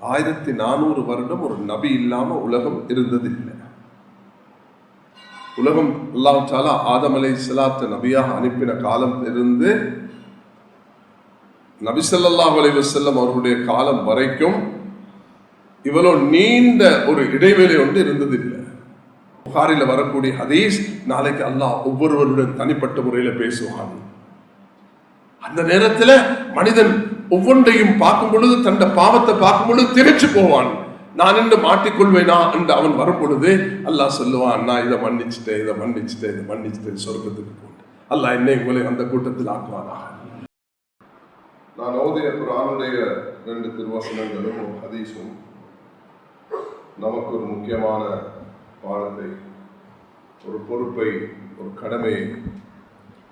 1400 வருடம் ஒரு நபி இல்லாம உலகம் இருந்ததில்லை. உலகம் அல்லாஹ் தஆலா ஆதம் அலைஹிஸ்ஸலாத்து நபியாக அனுப்பின காலம் இருந்து நபி ஸல்லல்லாஹு அலைஹி வஸல்லம் அவர்களுடைய காலம் வரைக்கும் இவ்வளவு நீண்ட ஒரு இடைவெளி ஒன்று இருந்ததில்லை. புகாரில வரக்கூடிய ஹதீஸ், நாளைக்கு அல்லாஹ் ஒவ்வொருவருடன் தனிப்பட்ட முறையில பேசுவான். அந்த நேரத்துல மனிதன் ஒவ்வொன்றையும் பார்க்கும் பொழுது, தன் பாவத்தை பார்க்கும் பொழுது திரைச்சு போவான். நான் என்று மாட்டிக்கொள்வேனா என்று அவன் வரும் பொழுது அல்லாஹ் சொல்லுவான், நான் இதை மன்னிச்சுட்டேன் சொர்க்கத்துக்கு போட்டு. அல்லாஹ் என்னை உங்களை அந்த கூட்டத்தில் ஆக்குவானாக. நான் ஓதிய குர்ஆனுடைய 2 திருவசனங்களும் ஹதீஸும் நமக்கு ஒரு முக்கியமான பாடத்தை, ஒரு பொறுப்பை, ஒரு கடமையை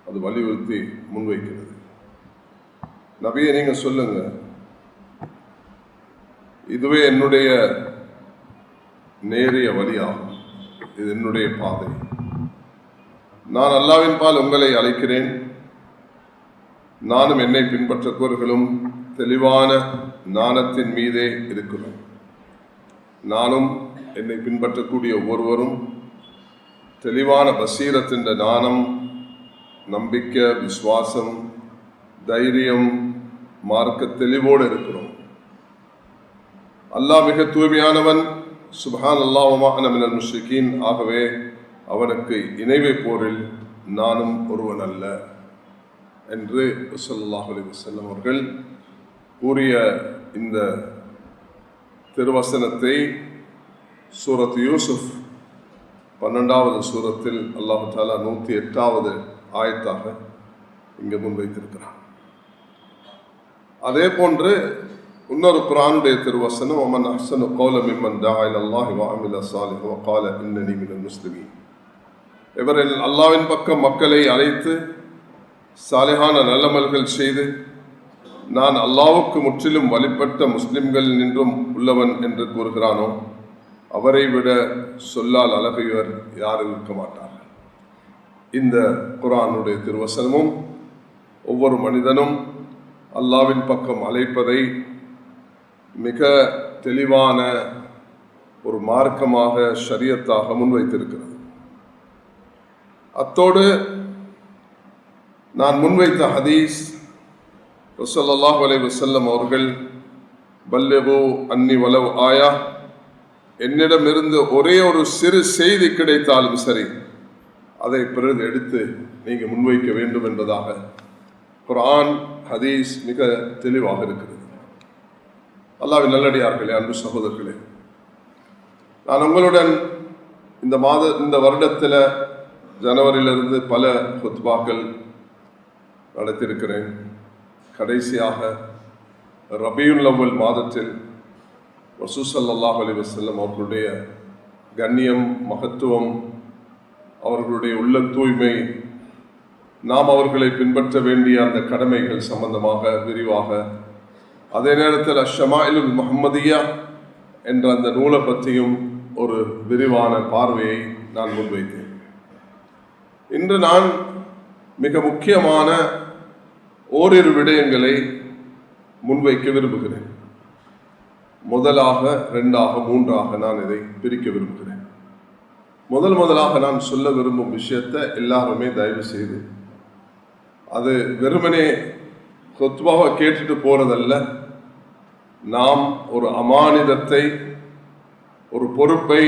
அது வலியுறுத்தி முன்வைக்கிறது. நபியை நீங்க சொல்லுங்க, இதுவே என்னுடைய நேரிய வழியாகும், இது என்னுடைய பாதை. நான் அல்லாஹ்வின் பால் உங்களை அழைக்கிறேன். நானும் என்னை பின்பற்றக்கூடியவர்களும் தெளிவான ஞானத்தின் மீதே இருக்கிறோம். நானும் என்னை பின்பற்றக்கூடிய ஒவ்வொருவரும் தெளிவான பசீரத்தின் ஞானம், நம்பிக்கை, விசுவாசம், தைரியம், மார்க்க தெளிவோடு இருக்கிறோம். அல்லாஹ் மிக தூய்மையானவன். சுப்ஹானல்லாஹ் வ மா அன மினல் முஷ்ரிகீன். ஆகவே அவனுக்கு இணை வைப்போரில் நானும் ஒருவன் அல்ல என்று ஸல்லல்லாஹு அலைஹி வஸல்லம் அவர்கள் கூறிய இந்த திருவசனத்தை சூரத் யூசுப் 12வது சூரத்தில் அல்லாஹ் தஆலா 108வது ஆயத்தாக இங்கே முன்வைத்திருக்கிறார். அதே போன்று இன்னொரு குர்ஆனுடைய திருவசனம், வமன் அஹ்ஸனு கௌலன் மிம்மன் தஆ இலல்லாஹி வ அமில ஸாலிஹன் வ கால இன்னனி மினல் முஸ்லிமீன். எவரில் அல்லாஹ்வின் பக்கம் மக்களை அழைத்து சாலிஹான நல்லமல்கள் செய்து நான் அல்லாஹ்வுக்கு முற்றிலும் வழிபட்ட முஸ்லிம்கள் நின்றும் உள்ளவன் என்று கூறுகிறானோ அவரை விட சொல்லால் அழகையவர் யாரும் இருக்க மாட்டார்கள். இந்த குர்ஆனுடைய திருவசனமும் ஒவ்வொரு மனிதனும் அல்லாஹ்வின் பக்கம் அழைப்பதை மிக தெளிவான ஒரு மார்க்கமாக, ஷரியத்தாக முன்வைத்திருக்கிறது. அத்தோடு நான் முன்வைத்த ஹதீஸ், ஸல்லல்லாஹு அலைஹி வஸல்லம் அவர்கள் பல்லிகு அன்னி வலவ் ஆயா, என்னிடமிருந்து ஒரே ஒரு சிறு செய்தி கிடைத்தாலும் சரி அதை பிறகு எடுத்து நீங்கள் முன்வைக்க வேண்டும் என்பதாக குர்ஆன், ஹதீஸ் மிக தெளிவாக இருக்கிறது. அல்லாஹ்வின் நல்லடியார்களே, அன்பு சகோதரர்களே, நான் உங்களுடன் இந்த வருடத்தில் ஜனவரியிலிருந்து பல ஹுத்பாக்கள் நடத்தியிருக்கிறேன். கடைசியாக ரபியுல் அவ்வல் மாதத்தில் ரசூல் ஸல்லல்லாஹு அலைஹி வஸல்லம் அவர்களுடைய கண்ணியம், மகத்துவம், அவர்களுடைய உள்ள தூய்மை, நாம் அவர்களை பின்பற்ற வேண்டிய அந்த கடமைகள் சம்பந்தமாக விரிவாக, அதே நேரத்தில் அஷ்ஷமாயிலுல் முஹம்மதியா என்ற அந்த நூலை பற்றியும் ஒரு விரிவான பார்வையை நான் முன்வைத்தேன். இன்று நான் மிக முக்கியமான ஓரிரு விடயங்களை முன்வைக்க விரும்புகிறேன். முதலாக, 2ஆக, 3ஆக நான் இதை பிரிக்க விரும்புகிறேன். முதலாக நான் சொல்ல விரும்பும் விஷயத்தை எல்லாருமே தயவு செய்து, அது வெறுமனே கொத்பாவை கேட்டுட்டு போறதல்ல. நாம் ஒரு அமானிதத்தை, ஒரு பொறுப்பை,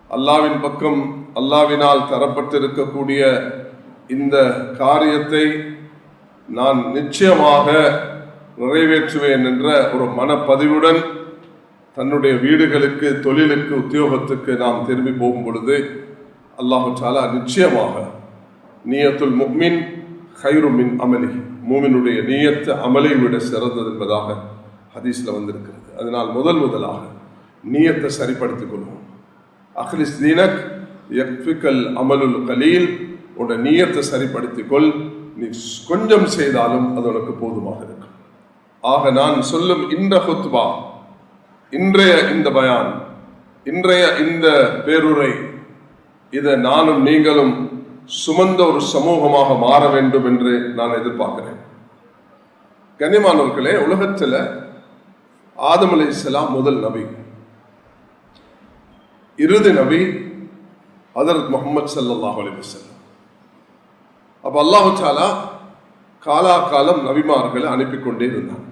அல்லாஹ்வின் பக்கம் அல்லாஹ்வினால் தரப்பட்டிருக்கக்கூடிய இந்த காரியத்தை நான் நிச்சயமாக நிறைவேற்றுவேன் என்ற ஒரு மனப்பதிவுடன் தன்னுடைய வீடுகளுக்கு, தொழிலுக்கு, உத்தியோகத்துக்கு நாம் திரும்பி போகும் பொழுது அல்லாஹு தஆலா நிச்சயமாக நியத்துல் முஃமின் கைரு மின் அமலி, மூமினுடைய நியத்து அமலை விட சிறந்தது என்பதாக ஹதீஸில் வந்திருக்கிறது. அதனால் முதலாக நியத்தை சரிப்படுத்திக் கொள்வோம். அஹ்லிஸ் தீனக் யக்ஃபிகல் அமலுல் கலீல். உடைய நியத்தை சரிப்படுத்திக்கொள், நீ கொஞ்சம் செய்தாலும் அது உனக்கு போதுமாக இருக்கும். ஆக நான் சொல்லும் இந்த ஹுத்பா, இன்றைய இந்த பயான், இன்றைய இந்த பேருரை, இதை நானும் நீங்களும் சுமந்த ஒரு சமூகமாக மாற வேண்டும் என்று நான் எதிர்பார்க்கிறேன். கண்ணியமானவர்களே, உலகத்தில் ஆதம் அலைஹிஸ்ஸலாம் முதல் நபி, இறுதி நபி ஹஜ்ரத் முஹம்மது ஸல்லல்லாஹு அலைஹி வஸல்லம். அப்ப அல்லாஹ் தஆலா காலாகாலம் நபிமார்களை அனுப்பி கொண்டே இருந்தான்.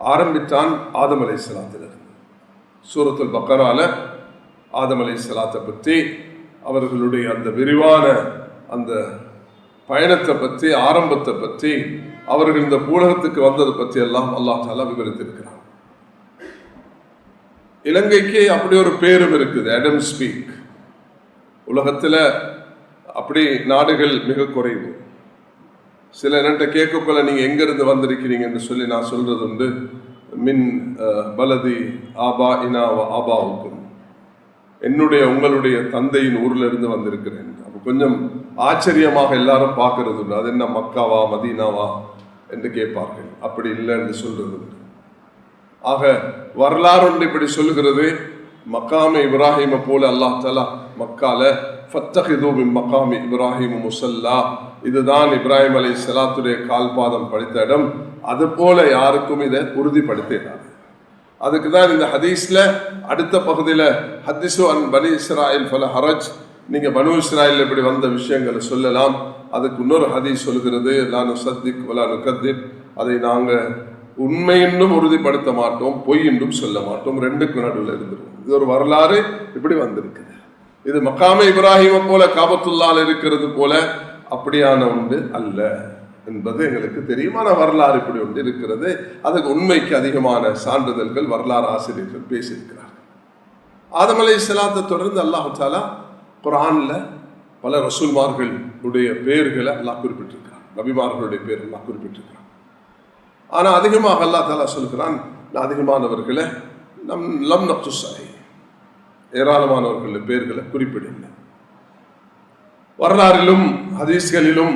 ஆரம்பித்தான் ஆதம் அலைஹிஸ்ஸலாத்திலிருந்து. சூரத்துல் பக்கரால ஆதம் அலைஹிஸ்ஸலாத்தை பற்றி, அவர்களுடைய அந்த விரிவான அந்த பயணத்தை பற்றி, ஆரம்பத்தை பற்றி, அவர்கள் இந்த பூலகத்துக்கு வந்ததை பற்றி எல்லாம் அல்லாஹ் தஆலா விவரித்திருக்கிறார். இலங்கைக்கு அப்படி ஒரு பேரும் இருக்குது, ஆடம் ஸ்பீக். உலகத்தில் அப்படி நாடுகள் மிக குறைவு. சில என்கிட்ட கேட்கக்குள்ள நீங்கள் எங்கேருந்து வந்திருக்கிறீங்கன்னு சொல்லி நான் சொல்றது உண்டு, மின் பலதி ஆபா இனா ஆபாவுக்கும், என்னுடைய உங்களுடைய தந்தையின் ஊர்ல இருந்து வந்திருக்கிறேன். அப்போ கொஞ்சம் ஆச்சரியமாக எல்லாரும் பார்க்கறது உண்டு, அது என்ன மக்காவா மதீனாவா என்று கேட்பார்கள். அப்படி இல்லை என்று சொல்றது உண்டு. ஆக வரலாறு ஒன்று இப்படி சொல்லுகிறது, மக்காமி இப்ராஹிமை போல அல்லாஹ் தஆலா மக்கால ஃபத்தஹிது மின் மக்காமி இப்ராஹிம் முஸல்லா, இதுதான் இப்ராஹிம் அலைஹிஸ்ஸலாத்துடைய கால்பாதம் படித்த இடம், அது போல யாருக்கும் இதை உறுதிப்படுத்தினார். அதுக்கு தான் இந்த ஹதீஸ்ல அடுத்த பகுதியில் ஹதீஸு அன் பனி இஸ்ராயில் ஃபல ஹரஜ், நீங்க பனு இஸ்ராயில் இப்படி வந்த விஷயங்களை சொல்லலாம். அதுக்கு இன்னொரு ஹதீஸ் சொல்கிறது, லா நுஸத்திக் வலா நுகத்திப், அதை நாங்கள் உண்மை என்றும் உறுதிப்படுத்த மாட்டோம், பொய் என்றும் சொல்ல மாட்டோம், ரெண்டுக்கு நடுவில் இருந்துடும். இது ஒரு வரலாறு இப்படி வந்திருக்குது. இது மக்காமே இப்ராஹிமை போல காபத்துல்லால் இருக்கிறது போல அப்படியான ஒன்று அல்ல என்பது எங்களுக்கு தெரியுமான வரலாறு இப்படி ஒன்று இருக்கிறது. அதுக்கு உண்மைக்கு அதிகமான சான்றிதழ்கள் வரலாறு ஆசிரியர்கள் பேசியிருக்கிறார்கள். ஆதம் அலைஹிஸ்ஸலாத்தை தொடர்ந்து அல்லாஹ் தஆலா குர்ஆன்ல பல ரசூல்மார்களுடைய பெயர்களை அல்லாஹ் குறிப்பிட்டிருக்கிறார், நபிமார்களுடைய பெயர் அல்லாஹ் குறிப்பிட்டிருக்கிறார். ஆனால் அதிகமாக அல்லாஹ் தஆலா சொல்கிறான், நான் அதிகமானவர்களை லம் நக்சுஸ் அலைஹி, ஏராளமானவர்களுடைய பெயர்களை குறிப்பிடவில்லை. வரலாறிலும் ஹதீஸ்களிலும்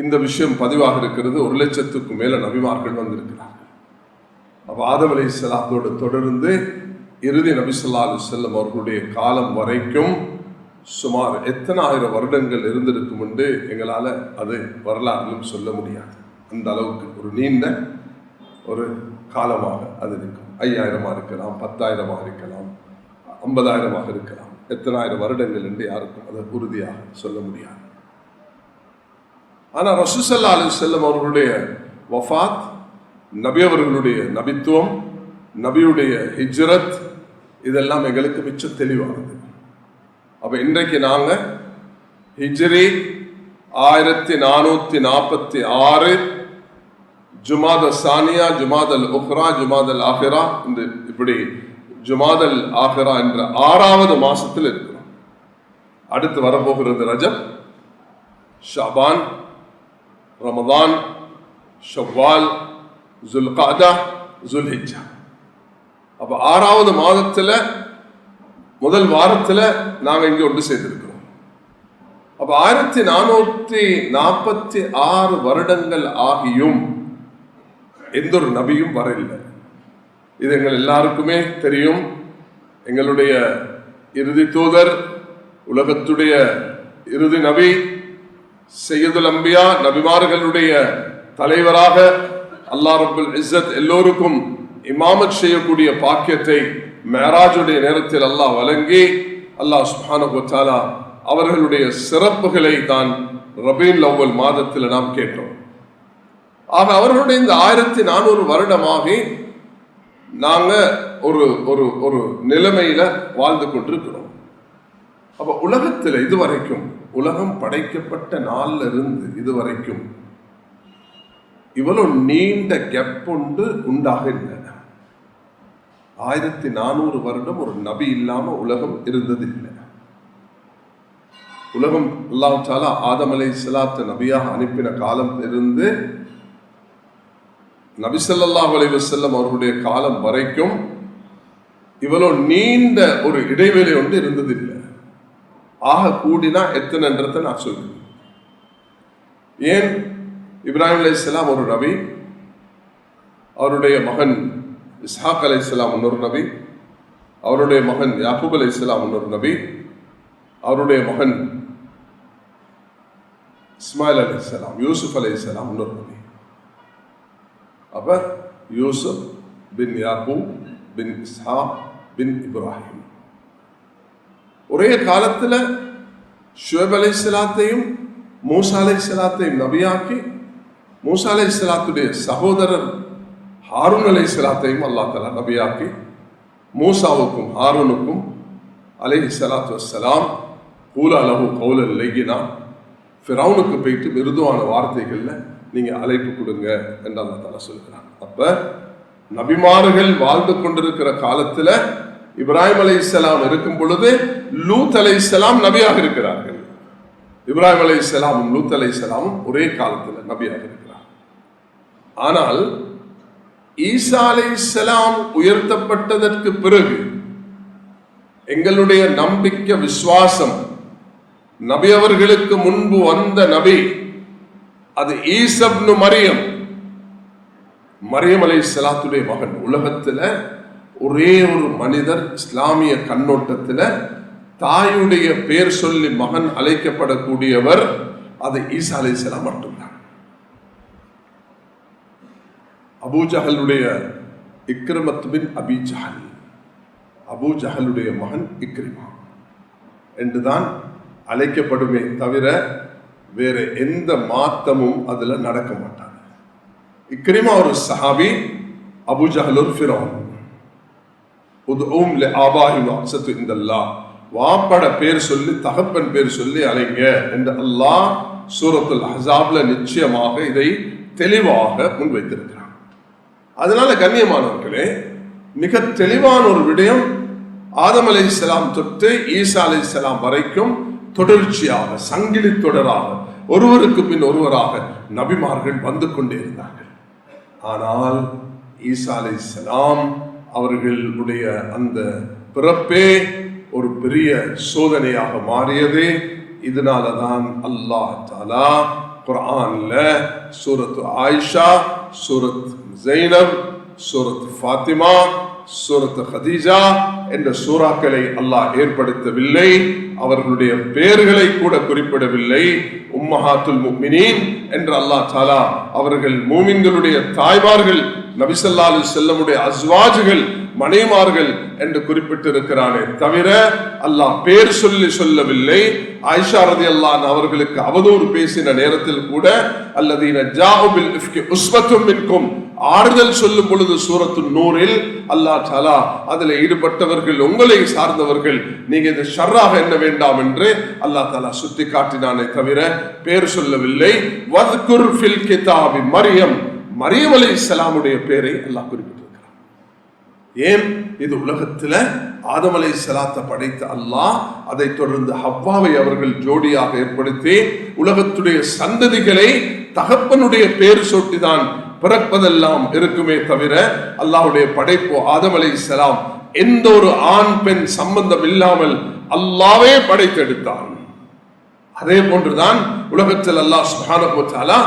இந்த விஷயம் பதிவாக இருக்கிறது. 1,00,000க்கும் மேல நபிமார்கள் வந்திருக்கிறார்கள். அப்போ ஆதம் அலைஹிஸ்ஸலாத்தோடு தொடர்ந்து இறுதி நபி ஸல்லல்லாஹு அலைஹி வஸல்லம் அவர்களுடைய காலம் வரைக்கும் சுமார் எத்தனை ஆயிரம் வருடங்கள் இருந்திருக்கும் என்று எங்களால் அது வரலாறிலும் சொல்ல முடியாது. அந்த அளவுக்கு ஒரு நீண்ட ஒரு காலமாக அது இருக்கும். 5000 இருக்கலாம், 10,000 இருக்கலாம், 50,000 இருக்கலாம். எத்தனாயிரம் வருடங்கள் என்று யாருக்கும் அதை உறுதியாக சொல்ல முடியாது. ஆனால் ரசூல் ஸல்லல்லாஹு அலைஹி வஸல்லம் அவர்களுடைய வஃபாத், நபி அவர்களுடைய நபித்துவம், நபியுடைய ஹிஜ்ரத், இதெல்லாம் எங்களுக்கு மிச்சம் தெளிவானது. அப்போ இன்றைக்கு நாங்கள் ஹிஜ்ரி 1446 ஜுமாத சானியா, ஜுமாதல் உக்ரா, ஜுமாதல் ஆஹிரா, இந்த இப்படி ஜுமாதல் ஆஹிரா என்ற 6வது மாசத்தில் இருக்கிறோம். அடுத்து வரப்போகிறது ரஜப், ஷாபான், ரமதான், ஷவ்வால், ஜுல்காதா, ஜுல்ஹிஜ்ஜா. அப்ப 6வது மாதத்துல முதல் வாரத்துல நாங்க இங்க ஒன்று சேர்ந்திருக்கிறோம். அப்ப 1446 வருடங்கள் ஆகியும் எந்த ஒரு நபியும் வரவில்லை. இது எங்கள் எல்லாருக்குமே தெரியும். எங்களுடைய இறுதி தூதர், உலகத்துடைய இறுதி நபி, சையதுல் அம்பியா, நபிமார்களுடைய தலைவராக அல்லாஹ் ரப்புல் இஸ்ஸத் எல்லோருக்கும் இமாமத் செய்யக்கூடிய பாக்கியத்தை மேராஜுடைய நேரத்தில் அல்லாஹ் வழங்கி, அல்லாஹ் சுப்ஹானஹு வ தஆலா அவர்களுடைய சிறப்புகளை தான் ரபீஉல் அவ்வல் மாதத்தில் நாம் கேட்டோம். ஆக அவர்களுடைய இந்த 1400 வருடமாகி நாங்க ஒரு ஒரு ஒரு நிலைமையில வாழ்ந்து கொண்டிருக்கிறோம். அப்ப உலகத்தில் இதுவரைக்கும், உலகம் படைக்கப்பட்ட நாள்ல இருந்து இதுவரைக்கும் இவ்வளவு நீண்ட கேப் ஒன்று உண்டாக இல்லை. 1400 வருடம் ஒரு நபி இல்லாம உலகம் இருந்ததில்லை. உலகம் அல்லாஹ் தஆலா ஆதம் அலைஹிஸ்ஸலாத்து நபியாக அனுப்பின காலம் இருந்து நபி ஸல்லல்லாஹு அலைஹி வஸல்லம் அவர்களுடைய காலம் வரைக்கும் இவ்வளவு நீண்ட ஒரு இடைவெளி ஒன்று இருந்ததில்லை. ஆக கூடினா எத்தனைன்றதை நான் சொல்றேன். ஏன் இப்ராஹிம் அலைஹிஸ்ஸலாம் ஒரு நபி, அவருடைய மகன் இஸ்ஹாக் அலைஹிஸ்ஸலாம் இன்னொரு நபி, அவருடைய மகன் யாக்கூப் அலைஹிஸ்ஸலாம் இன்னொரு நபி, அவருடைய மகன் இஸ்மாயில் அலைஹிஸ்ஸலாம், யூசுப் அலைஹிஸ்ஸலாம் இன்னொரு நபி. அப்ப யூசுப், பின் யாக்கூப் பின் இஸ்ஹாக் பின் இப்ராஹிம். ஒரே காலத்துல ஷுவைப் அலைஹிஸ்ஸலாத்தையும் மூசா அலைஹிஸ்ஸலாத்தையும் நபியாக்கி, மூசா அலைஹிஸ்ஸலாத்துடைய சகோதரர் ஹாரூன் அலைஹிஸ்ஸலாத்தையும் அல்லாஹ் தஆலா நபியாக்கி, மூசாவுக்கும் ஹாரூனுக்கும் அலைஹிஸ்ஸலாத்து வஸ்ஸலாம் கூலா லஹு கௌலன் லய்யினா, ஃபிரௌனுக்கு போயிட்டு மிருதுவான வார்த்தைகள்ல நீங்க அழைப்பு கொடுங்க என்று அல்லாஹ் தஆலா சொல்கிறான். அப்ப நபிமார்கள் வாழ்ந்து கொண்டிருக்கிற காலத்துல இப்ராஹிம் அலைஹிஸ்ஸலாம் இருக்கும் பொழுது லூத் அலைஹிஸ்ஸலாம் நபியாக இருக்கிறார்கள். இப்ராஹிம் அலைஹிஸ்ஸலாமும் லூத் அலைஹிஸ்ஸலாமும் ஒரே காலத்துல நபியாக இருக்கிறார். ஆனால் ஈசா அலைஹிஸ்ஸலாம் உயர்த்தப்பட்டதற்கு பிறகு எங்களுடைய நம்பிக்கை விசுவாசம், நபி அவர்களுக்கு முன்பு வந்த நபி அது ஈசா இப்னு மரியம், மரியம் அலைஹிஸ்ஸலாத்துடைய மகன். உலகத்துல ஒரே ஒரு மனிதர் இஸ்லாமிய கண்ணோட்டத்துல தாயுடைய பேர் சொல்லி மகன் அழைக்கப்படக்கூடியவர் அது ஈசா அலைஹிஸ்ஸலாம் மட்டும்தான். அபூ ஜஹலுடைய இக்ரிமத் பின் அபி ஜஹல், அபூ ஜஹலுடைய மகன் இக்ரிமா என்றுதான் அழைக்கப்படுமே தவிர வேற எந்த மாத்தமும் அதுல நடக்க மாட்டாங்க. இக்ரிமா ஒரு சஹாபி, அபூ ஜஹல் ஒரு ஃபிரௌன். உதுஊம் லிஆபாஹி வஅக்ஸது இன்தல்லாஹ், வாப்பட பேர் சொல்லி தகப்பன் பேர் சொல்லி அழைங்க என்று அல்லாஹ் சூரத்துல் அஹ்ஸாப்ல நிச்சயமாக இதை தெளிவாக முன்வைத்திருக்கிறார். அதனால கண்ணியமானவர்களே, மிக தெளிவான ஒரு விடயம், ஆதம் அலைஹிஸ்ஸலாம் தொட்டு ஈசா அலைஹிஸ்ஸலாம் வரைக்கும் தொடர்ச்சியாக சங்கிலி தொடராக ஒருவருக்கு பின் ஒருவராக நபிமார்கள் வந்து கொண்டே இருந்தார்கள். ஆனால் ஈசா அலைஹிஸ்ஸலாம் அவர்களுடைய அந்த பிறப்பே ஒரு பெரிய சோதனையாக மாறியது. இதனாலதான் அல்லாஹ் தஆலா குர்ஆன்ல சூரத்து ஆயிஷா, சூரத் ஜைனப், சூரத் ஃபாத்திமா, சூரத் ஹதீஜா என்ற சூறாக்களை அல்லாஹ் ஏற்படுத்தவில்லை. அவர்களுடைய பெயர்களை கூட குறிப்பிடவில்லை. உம்மஹாத்துல் முஃமினீன் என்று அல்லாஹ் தஆலா அவர்கள் மூமின்களுடைய தாய்மார்கள், நபி ஸல்லல்லாஹு அலைஹி வஸல்லமுடைய அஸ்வாஜுகள், மனைவிமார்கள் என்று குறிப்பிட்டிருக்கிறானே தவிர அல்லாஹ் பேர் சொல்லி சொல்லவில்லை. ஆயிஷா ரலியல்லாஹு அன்ஹா அவர்களுக்கு அவதூறு பேசின நேரத்தில் கூட அல்லதீன ஜாஉ பில் இஃப்கி உஸ்வத்தும் மின்கும், ஆறுதல் சொல்லும் பொழுது சூரத்து நூரில் அல்லாஹ் தஆலா அதில் ஈடுபட்டவர்கள் உங்களை சார்ந்தவர்கள், நீங்க இது ஷர்ராக எண்ண வேண்டாம் என்று அல்லாஹ் தஆலா சுட்டி காட்டினானே தவிர பேர் சொல்லவில்லை. வத்குர் ஃபில் கிதாபி மரியம், மரியம் அலைஹிஸ்ஸலாமுடைய பேரை அல்லாஹ் குறிப்பிட்டிருக்கிறார். ஏன்? இது உலகத்துல ஆதம் அலைஹிஸ்ஸலாத்தை படைத்த அல்லாஹ் அதை தொடர்ந்து ஹவ்வாவை அவர்கள் ஜோடியாக ஏற்படுத்தி உலகத்துடைய சந்ததிகளை தகப்பனுடைய பேர் சூட்டிதான் பிறப்பதெல்லாம் இருக்குமே தவிர அல்லாஹ்வுடைய படைப்பு ஆதம் அலைஹிஸ்ஸலாம் எந்த ஒரு ஆண் பெண் சம்பந்தம் இல்லாமல் அல்லாஹ்வே படைத்தெடுத்தான். அதே போன்றுதான் உலகத்தில் அல்லாஹ் சுப்ஹானஹு வ தஆலா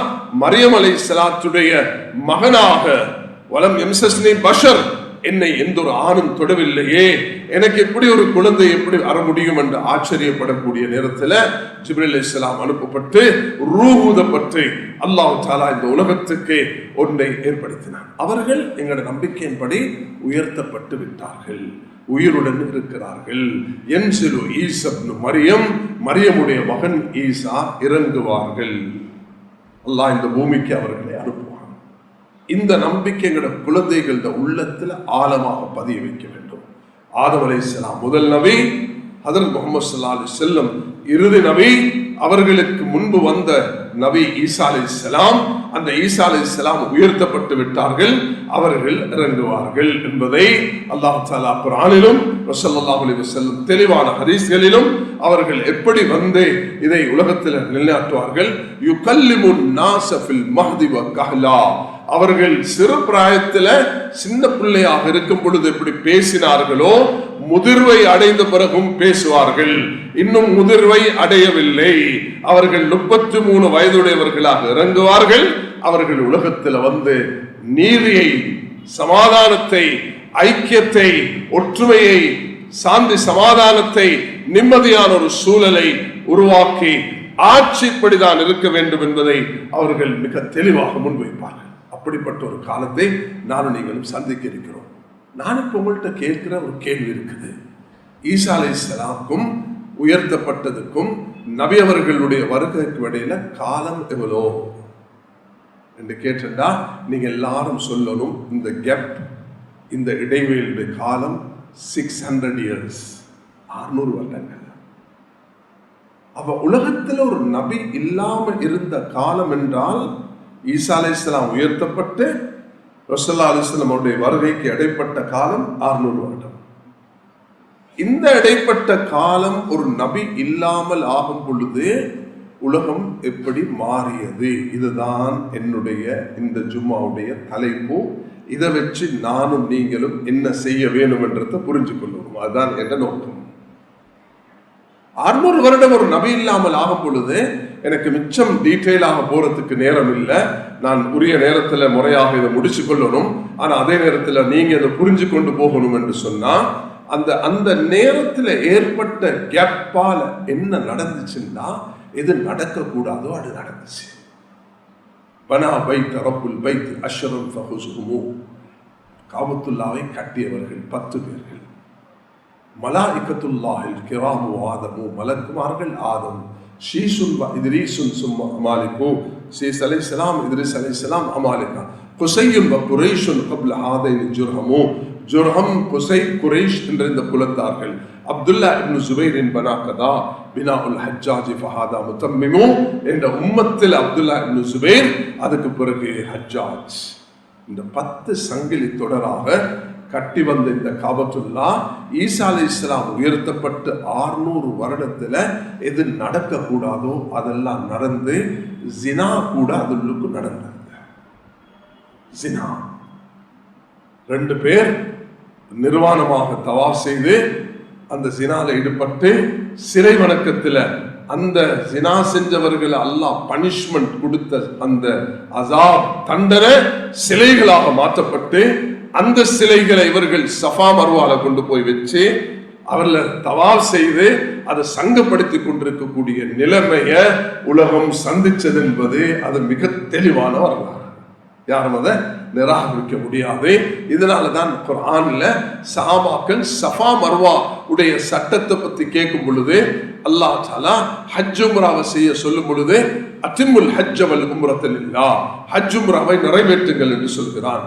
மரியம் அலைஹிஸ்ஸலாத்துடைய மகனாக வலம் யம்சஸ்னி பஷர், என்னை எந்த ஒரு ஆணும் தொடவில்லையே, எனக்கு எப்படி ஒரு குழந்தை எப்படி வர முடியும் என்று ஆச்சரியப்படக்கூடிய நேரத்தில் ஜிப்ரீல் அலைஹிஸ்ஸலாம் அனுப்பப்பட்டு ரூஹ் ஊதப்பட்டு அல்லாஹ் தஆலா இந்த உலகத்துக்கு ஒன்றை ஏற்படுத்தினார். அவர்கள் எங்களுடைய நம்பிக்கையின்படி உயர்த்தப்பட்டு விட்டார்கள், உயிருடன் இருக்கிறார்கள். என்சிலு ஈசா இப்னு மரியம், மரியமுடைய மகன் ஈசா இறங்குவார்கள். அல்லாஹ் இந்த பூமிக்கு அவர்களை அனுப்புவார். இந்த நம்பிக்கை எங்களுடைய குழந்தைகள உள்ளத்துல ஆழமாக பதிய வைக்க வேண்டும். ஆதம் அலைஹிஸ்ஸலாம் முதல் நபி, ஹஜ்ரத் முஹம்மது ஸல்லல்லாஹு அலைஹி வஸல்லம் இறுதி நபி, அவர்களுக்கு முன்பு வந்த நபி ஈசா அலைஹிஸ்ஸலாம், அந்த ஈசா அலைஹிஸ்ஸலாம் உயர்த்தப்பட்டு விட்டார்கள், அவர்கள் இறங்குவார்கள் என்பதை அல்லாஹ் தஆலா குர்ஆனிலும் ஸல்லல்லாஹு அலைஹி வஸல்லம் தெளிவான ஹதீஸ்களிலும் அவர்கள் எப்படி வந்து இதை உலகத்தில் நிலைநாட்டுவார்கள். யுகல்லிமுன் நாஸ ஃபில் மஹ்தி வ கஹ்லா, அவர்கள் சிறு பிராயத்துல சின்ன பிள்ளையாக இருக்கும் பொழுது எப்படி பேசினார்களோ முதிர்வை அடைந்த பிறகும் பேசுவார்கள். இன்னும் முதிர்வை அடையவில்லை, அவர்கள் 33 வயதுடையவர்களாக இறங்குவார்கள். அவர்கள் உலகத்தில் வந்து நீதியை, சமாதானத்தை, ஐக்கியத்தை, ஒற்றுமையை, சாந்தி சமாதானத்தை, நிம்மதியான ஒரு சூழலை உருவாக்கி ஆட்சிப்படிதான் இருக்க வேண்டும் என்பதை அவர்கள் மிக தெளிவாக முன்வைப்பார்கள். அப்படிப்பட்ட ஒரு காலத்தை நானும் நீங்களும் சந்திக்க இருக்கிறோம். நான் இப்போ உங்கள்கிட்ட கேட்கிற ஒரு கேள்வி இருக்குது. ஈசா அலைஹிஸ்ஸலாமுக்கும் உயர்த்தப்பட்டதுக்கும் நபி அவர்களுடைய வருகைக்கு இடையில காலம் எவ்வளோ என்று கேட்டா நீங்க எல்லாரும் சொல்லணும், இந்த கேப், இந்த இடைவெளியுடைய காலம் 600 years, 600 வருடங்கள். அப்ப உலகத்தில் ஒரு நபி இல்லாமல் இருந்த காலம் என்றால் ஈசா அலைஹிஸ்ஸலாம் உயர்த்தப்பட்டு ரசூலுல்லாஹி அலைஹி வஸல்லம் அவருடைய வருகைக்கு இடைப்பட்ட காலம் 600 வருடம். இந்த இடைப்பட்ட காலம் ஒரு நபி இல்லாமல் ஆகும் பொழுது உலகம் எப்படி மாறியது, இதுதான் என்னுடைய இந்த ஜும்மாவுடைய தலைப்பு. இதை வச்சு நானும் நீங்களும் என்ன செய்ய வேண்டும் என்றதை புரிஞ்சு கொள்ளுவோம். அதுதான் என்ற நோக்கம். 600 வருடம் ஒரு நபி இல்லாமல் ஆகும் பொழுது எனக்கு மிச்சம் டீட்டெயிலாக போறதுக்கு நேரம் இல்லை. நான் உரிய நேரத்தில் முறையாக இதை முடிச்சு கொள்ளணும். ஆனா அதே நேரத்தில் நீங்க இதை புரிஞ்சு கொண்டு போகணும் என்று சொன்னா அந்த அந்த நேரத்தில் ஏற்பட்ட கேப்பால என்ன நடந்துச்சுன்னா எது நடக்கக்கூடாதோ அது நடந்துச்சு. பனா பைத் ரப்புல் பைத் அஷ்ரம் ஃபஹுசுஹுமு, காபத்துல்லாவை கட்டியவர்கள் 10 பேர்கள். மலாயிகத்துல்லாஹில் கிராமு ஆதமு, மலக்குமார்கள் ஆதம். ஷீசுன் இத்ரீசுன் சும்மா அமாலிகு, ஷீஸ் அலைஹிஸ்ஸலாம் இத்ரீஸ் அலைஹிஸ்ஸலாம் அமாலிகா. குஸையும் வ குரைஷுன் கப்ல ஹாதைன் ஜுர்ஹமு, ஜுர்ஹம் குஸை குரைஷ் என்ற இந்த குலத்தார்கள். அப்துல்லா இப்னு ஜுபைரின் பனா கதா பினாஉல் ஹஜ்ஜாஜி ஃபஹாதா முத்தம்மிமு என்ற உம்மத்தில் அப்துல்லா இப்னு ஜுபைர், அதுக்கு பிறகு ஹஜ்ஜாஜ். இந்த 10 சங்கிலி தொடராக கட்டி வந்த இந்த காபத்துல்லா ஈசா அலைஹிஸ்ஸலாம் உயர்த்தப்பட்டு 600 வருடத்துல எது நடக்க கூடாதோ அதெல்லாம் நடந்து ஜினா கூட அதுக்கு நடந்தது. ஜினா 2 பேர் நிர்வாணமாக தவாஃப் செய்து அந்த ஜினால ஈடுபட்டு சிலை வணக்கத்துல அந்த ஜினா செஞ்சவர்கள் அல்லாஹ் பனிஷ்மெண்ட் கொடுத்த அந்த அஸாப் தண்டனை சிலைகளாக மாற்றப்பட்டு அந்த சிலைகளை இவர்கள் சஃபா மர்வால கொண்டு போய் வச்சு அவர்களை தவாஃப் செய்து அதை சங்கப்படுத்தி கொண்டிருக்கக்கூடிய நிலைமைய உலகம் சந்திச்சது என்பது அது மிக தெளிவான வரலாறு. யாரும் அதை நிராகரிக்க முடியாது. இதனாலதான் குர்ஆன்ல சஹாபாக்கள் சஃபா மர்வா உடைய சட்டத்தை பத்தி கேட்கும் பொழுது அல்லாஹ் தஆலா ஹஜ் உம்ராவை செய்ய சொல்லும் பொழுது அத்திமுல் ஹஜ் வல் உம்ரத லில்லாஹ், ஹஜ் உம்ராவை நிறைவேற்றுங்கள் என்று சொல்கிறான்.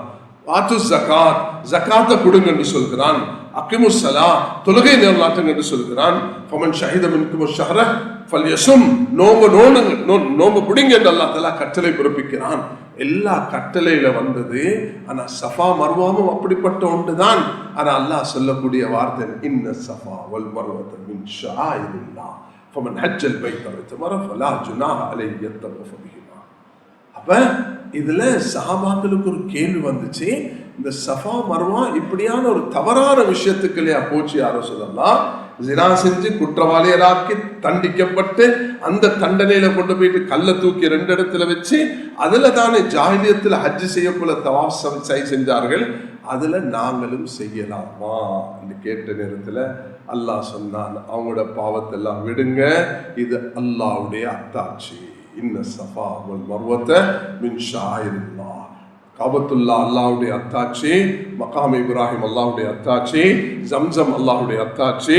வாத்து ஜகாத், ஜகாத்தை கொடுங்க என்று சொல்கிறான். அகிமுஸ் ஸலா, தொழுகை நிலைநாட்டுங்க என்று சொல்கிறான். ஃபமன் ஷஹித மின்கும் ஷஹர ஃபல்யஸும், நோம்பு பிடிங்க என்று அல்லாஹ் தஆலா கட்டளை பிறப்பிக்கிறான். எல்லா கட்டளையில வந்தது. ஆனா சஃபா மர்வாவும் அப்படிப்பட்ட ஒன்றுதான். ஆனா அல்லாஹ் சொல்லக்கூடிய வார்த்தை இன்ன சஃபா வல் மர்வத மின் ஷஆயிரில்லாஹ் ஃபமன் ஹஜ்ஜல் பைத்த வஅதமர ஃபலா ஜுனாஹ அலைஹி யத்தவஃப பிஹிமா. அப்ப இதுல சஹாபாக்களுக்கு ஒரு கேள்வி வந்துச்சு, இந்த சஃபா மர்வா இப்படியான ஒரு தவறான விஷயத்துக்கு இல்லையா போச்சு யாரோ சொல்லலாம். ஜினா செஞ்சு குற்றவாளியராக்கி தண்டிக்கப்பட்டு அந்த தண்டனையில கொண்டு போயிட்டு கல்லை தூக்கி 2 இடத்துல வச்சு அதுல தானே ஜாஹிலியத்துல ஹஜ் செய்யக்குள்ள தவாஃப் செஞ்சார்கள். அதுல நாங்களும் செய்யலாமா என்று கேட்ட நேரத்துல அல்லாஹ் சொன்னான், அவங்களோட பாவத்தை எல்லாம் விடுங்க, இது அல்லாஹ்வுடைய அத்தாட்சி. இன்ன ஸஃபா வல் மர்வத மின் ஷஆயிரில்லாஹ். காபத்துல்லா அல்லாஹ்வுடைய அத்தாட்சி, மகாம் இப்ராஹிம் அல்லாஹ்வுடைய அத்தாட்சி, ஜம்சம் அல்லாஹ்வுடைய அத்தாட்சி,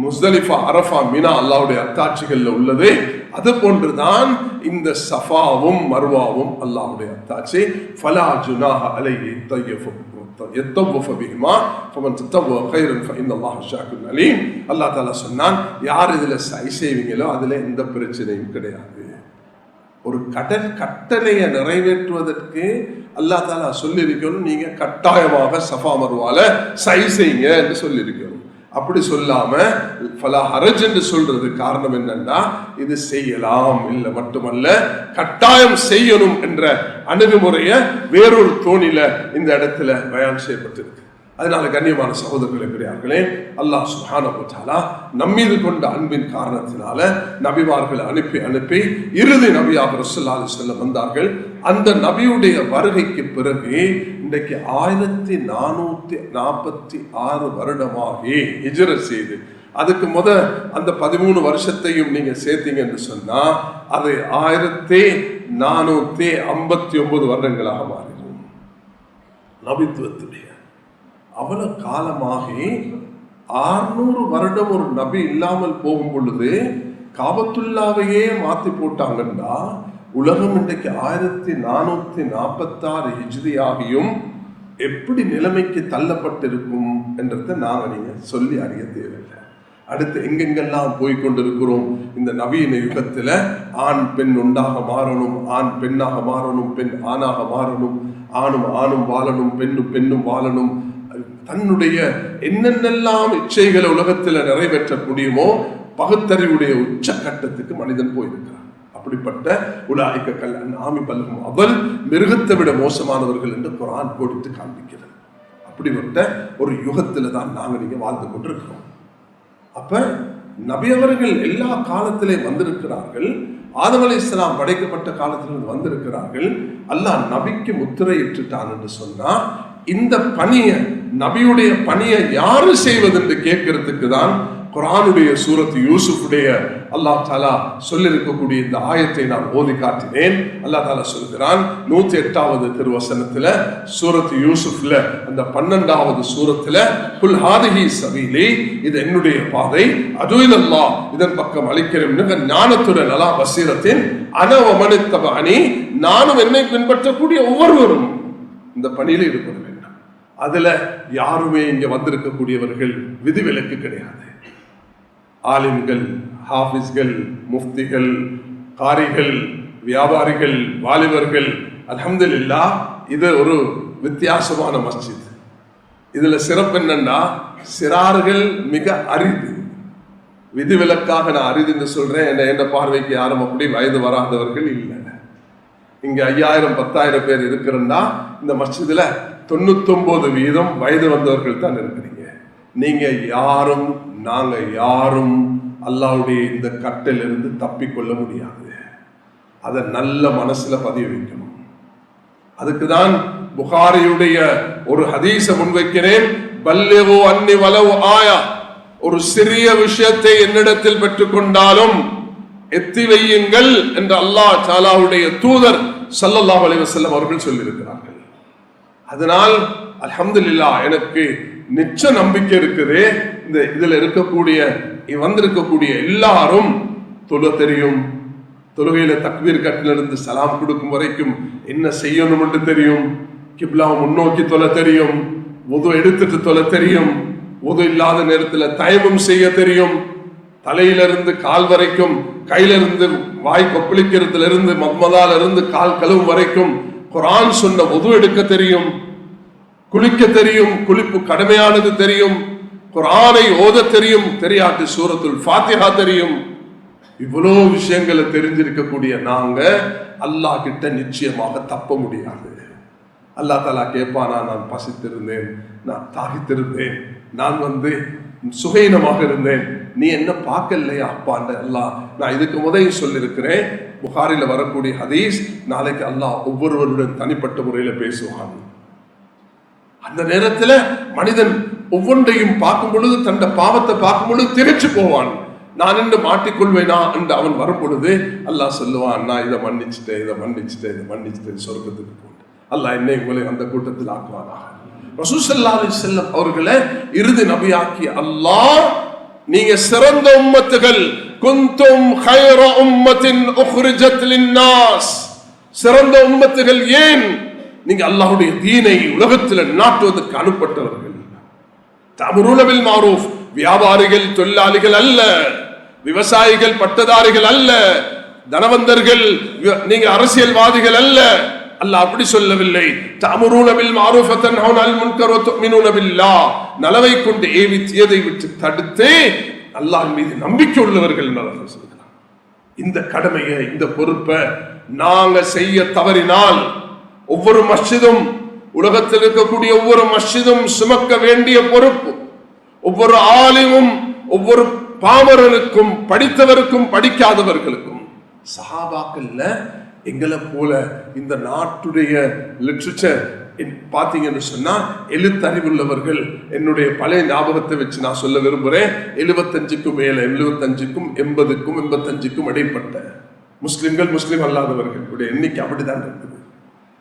முஸ்தலிஃபா அரஃபா மினா அல்லாஹ்வுடைய அத்தாட்சிகள்ல உள்ளது. அது போன்றுதான் இந்த சஃபாவும் மர்வாவும் அல்லாஹ்வுடைய அத்தாட்சி. ஃபலா ஜுனாஹ அலைஹி யத்தவஃப பிஹிமா ஃபமன் தத்தவ கைரன் ஃபஇன்னல்லாஹ ஷாக்கிருன் அலீம். அல்லாஹ் தஆலா சொன்னான், யார் இதுல சை செய்வீங்களோ அதுல எந்த பிரச்சனையும் கிடையாது. ஒரு கட்டளையை நிறைவேற்றுவதற்கு அல்லாஹ் தஆலா சொல்லியிருக்கணும், நீங்க கட்டாயமாக சஃபா மர்வால சை செய்யுங்க என்று சொல்லியிருக்கணும். அப்படி சொல்லாம ஃபலா ஹரஜ் என்று சொல்றது காரணம் என்னன்னா இது செய்யலாம் இல்லை மட்டுமல்ல கட்டாயம் செய்யணும் என்ற அணுகுமுறையை வேறொரு தோணில இந்த இடத்துல பயான் செய்யப்பட்டிருக்கு. அதனால கண்ணியமான சகோதரர்களே பெரியார்களே, அல்லாஹ் சுப்ஹானஹு வ தஆலா நம்மீது கொண்ட அன்பின் காரணத்தினால நபிமார்களை அனுப்பி இறுதி நபியாக ரசூலுல்லாஹி அலைஹி வஸல்லம் வந்தார்கள். அந்த நபியுடைய வருகைக்கு பிறகு இன்றைக்கு 1446 வருடமாகி ஹிஜ்ரத் செய்து அதுக்கு அந்த 13 வருஷத்தையும் நீங்க சேர்த்தீங்க என்று சொன்னா அது 1459 வருடங்களாக மாறிடும். நபித்துவத்துடைய அவ்வளவு காலமாகி 600 வருடம் ஒரு நபி இல்லாமல் போகும் பொழுது காபத்துல்லாவையே மாத்தி போட்டாங்கன்னா உலகம் இன்றைக்கு 1446 ஹிஜ்ரி ஆகியும் எப்படி நிலைமைக்கு தள்ளப்பட்டிருக்கும் என்றதை நாங்க நீங்க சொல்லி அறிய தேவையில்லை. அடுத்து எங்கெங்கெல்லாம் போய்கொண்டிருக்கிறோம். இந்த நவீன யுகத்துல ஆண் பெண் உண்டாக மாறணும், ஆண் பெண்ணாக மாறணும், பெண் ஆணாக மாறணும், ஆணும் ஆணும் வாழணும், பெண்ணும் பெண்ணும் வாழணும். தன்னுடைய என்னென்னெல்லாம் இச்சைகளை உலகத்துல நிறைவேற்ற முடியுமோ பகுத்தறிவுடைய உச்சகட்டத்துக்கு மனிதன் போயிருக்கிறான். அப்படிப்பட்ட உலாயிக்க கல் அன்ஆமி பல் ஹும் அதல், மிருகத்தை விட மோசமானவர்கள் என்று குர்ஆன் கோடிட்டு காண்பிக்கிறது. அப்படிப்பட்ட ஒரு யுகத்துல தான் நாங்க நீங்க வாழ்ந்து கொண்டிருக்கிறோம். அப்ப நபி அவர்கள் எல்லா காலத்திலே வந்திருக்கிறார்கள். ஆதம் அலைஹிஸ்ஸலாம் படைக்கப்பட்ட காலத்தில் வந்திருக்கிறார்கள். அல்லாஹ் நபிக்கு முத்திரை இட்டுட்டான் என்று சொன்னா இந்த பணியை, நபியுடைய பணியை யாரு செய்வது என்று கேட்கறதுக்கு தான் குர்ஆனுடைய சூரத் யூசுஃபுடைய அல்லாஹ் தஆலா சொல்லியிருக்கக்கூடிய இந்த ஆயத்தை நான் ஓதி காட்டினேன். அல்லாஹ் தஆலா சொல்கிறான் 108வது திருவசனத்துல சூரத் யூசுஃப்ல அந்த 12வது சூரத்துல குல் ஹாதிஹி சபீலி, இது என்னுடைய பாதை, அதுஇலல்லாஹ், இதன் பக்கம் அழைக்கிறேன், மிக ஞானத்துடன் அலா பஸீரத்தின் அன வ மன் இத்தபஅனி, நானும் என்னை பின்பற்றக்கூடிய ஒவ்வொருவரும் இந்த பணியில ஈடுபட வேண்டும். அதுல யாருமே இங்க வந்திருக்கக்கூடியவர்கள் விதிவிலக்கு கிடையாது. ஆலிம்கள், ஹாஃபிஸ்கள், முஃப்திகள், காரிகள், வியாபாரிகள், வாலிபர்கள், அல்ஹம்துலில்லாஹ் இது ஒரு வித்தியாசமான மஸ்ஜித். இதுல சிறப்பு என்னன்னா சிறார்கள் மிக அரிது. விதிவிலக்காக நான் அரிது என்று சொல்றேன். என்ன பார்வைக்கு யாரும் அப்படி வயது வராதவர்கள் இல்லை. இங்க 5000 10,000 பேர் இருக்கிறன்னா இந்த மஸ்ஜிதுல 99% வயது வந்தவர்கள் தான் இருக்கிறீங்க. நீங்க யாரும் நாங்க யாரும் அல்லாஹ்வுடைய இந்த கட்டிலிருந்து தப்பிக்கொள்ள முடியாது. அதை நல்ல மனசுல பதிய வைக்கணும். அதுக்குதான் புகாரியுடைய ஒரு ஹதீஸ முன்வைக்கிறேன். பல்லிகு அன்னி வலவ் ஆயா, ஒரு சிறிய விஷயத்தை என்னிடத்தில் பெற்றுக்கொண்டாலும் எத்தி வையுங்கள் என்று அல்லாஹ் தஆலாவுடைய தூதர் ஸல்லல்லாஹு அலைஹி வஸல்லம் அவர்கள் சொல்லியிருக்கிறார்கள். அதனால் அல்ஹம்துலில்லாஹ் எனக்கு நிச்சய நம்பிக்கை இருக்குது. இந்த இதுல இருக்கக்கூடிய வந்திருக்கக்கூடிய எல்லாரும் தொழ தெரியும், தொழுகையில தக்பீர் கட்டிலிருந்து சலாம் கொடுக்கும் வரைக்கும் என்ன செய்யணும் என்று தெரியும், கிப்லாவை முன்னோக்கி தொழ தெரியும், உது எடுத்துட்டு தொழ தெரியும், உது இல்லாத நேரத்தில் தயமம் செய்ய தெரியும், தலையிலிருந்து கால் வரைக்கும், கையிலிருந்து வாய் கொப்பளிக்கிறதுல இருந்து மத்மதால இருந்து கால் கழுவும் வரைக்கும் குர்ஆன் சொன்ன உது எடுக்க தெரியும், குளிக்க தெரியும், குளிப்பு கடமையானது தெரியும், குர்ஆனை ஓத தெரியும், தெரியாட்டு சூரத்துல் ஃபாத்திஹா தெரியும். இவ்வளோ விஷயங்களை தெரிஞ்சிருக்கக்கூடிய நாங்க அல்லாஹ் கிட்ட நிச்சயமாக தப்ப முடியாது. அல்லாஹ் தஆலா கேட்பானா, நான் பசித்திருந்தேன், நான் தாகித்திருந்தேன், நான் சுகையினமாக இருந்தேன், நீ என்ன பார்க்கலையா அப்பாண்ட அல்லாஹ். நான் இதுக்கு முதல் சொல்லியிருக்கிறேன், புகாரில வரக்கூடிய ஹதீஸ், நாளைக்கு அல்லாஹ் ஒவ்வொருவருடன் தனிப்பட்ட முறையில் பேசுவான். அந்த நேரத்தில் மனிதன் ஒவ்வொன்றையும் பார்க்கும் பொழுது, தன்னை பாவத்தை பார்க்கும் பொழுது திகைச்சு போவான். நான் என்று மாட்டிக்கொள்வேனா என்று அவன் வரும் பொழுது அல்லாஹ் சொல்லுவான், நான் இதை மன்னிச்சுட்டேன், இதை மன்னிச்சுட்டேன், இதை மன்னிச்சுட்டேன், சொர்க்கத்துக்கு போட்டு அல்லாஹ் என்னை உங்களை அந்த கூட்டத்தில் ஆக்குவானாக. ரசூல் ஸல்லல்லாஹு அலைஹி வஸல்லம் அவர்களை இறுதி நபியாக்கி அல்லாஹ், நீங்க சிறந்த உம்மத்துகள், குந்தும் கைர உம்மத்தின் உக்ரிஜத் லின்னாஸ், சிறந்த உம்மத்துகள். ஏன்? நீங்க அல்லாஹ்வுடைய தீனை உலகத்தில் நாட்டுவதற்கு அனுப்பப்பட்டவர்கள். தஅமுரூன பில் மஅரூஃப், வியாபாரிகள் தொழிலாளிகள் அல்ல, விவசாயிகள் பட்டதாரிகள் அல்ல, தனவந்தர்கள், நீங்க அரசியல்வாதிகள் அல்ல. அல்லாஹ் அப்படி சொல்லவில்லை. தஅமுரூன பில் மஅரூஃப் வ தன்ஹவுன அனில் முன்கர் வ து'மினூன பில்லாஹ், நலவை கொண்டு ஏவி தீயதை விட்டு தடுத்து அல்லாஹ்வின் மீது நம்பிக்கை உள்ளவர்கள் என்று அல்லாஹ் சொல்கிறார். இந்த கடமையை, இந்த பொறுப்பை நாங்க செய்ய தவறினால் ஒவ்வொரு மஸ்ஜிதும், உலகத்தில் இருக்கக்கூடிய ஒவ்வொரு மஸ்ஜிதும் சுமக்க வேண்டிய பொறுப்பு ஒவ்வொரு ஆலிமும், ஒவ்வொரு பாமரனுக்கும், படித்தவருக்கும் படிக்காதவர்களுக்கும். சஹாபாக்கள்ல எங்களை போல இந்த நாட்டுடைய லிட்ரேச்சர் பார்த்தீங்கன்னு சொன்னா எழுத்தறிவுள்ளவர்கள், என்னுடைய பழைய ஞாபகத்தை வச்சு நான் சொல்ல விரும்புறேன், 75க்கும் மேல, 75க்கும் 80க்கும் 85க்கும் இடைப்பட்ட முஸ்லிம்கள், முஸ்லிம் அல்லாதவர்களுடைய எண்ணிக்கை அப்படிதான் இருக்குது.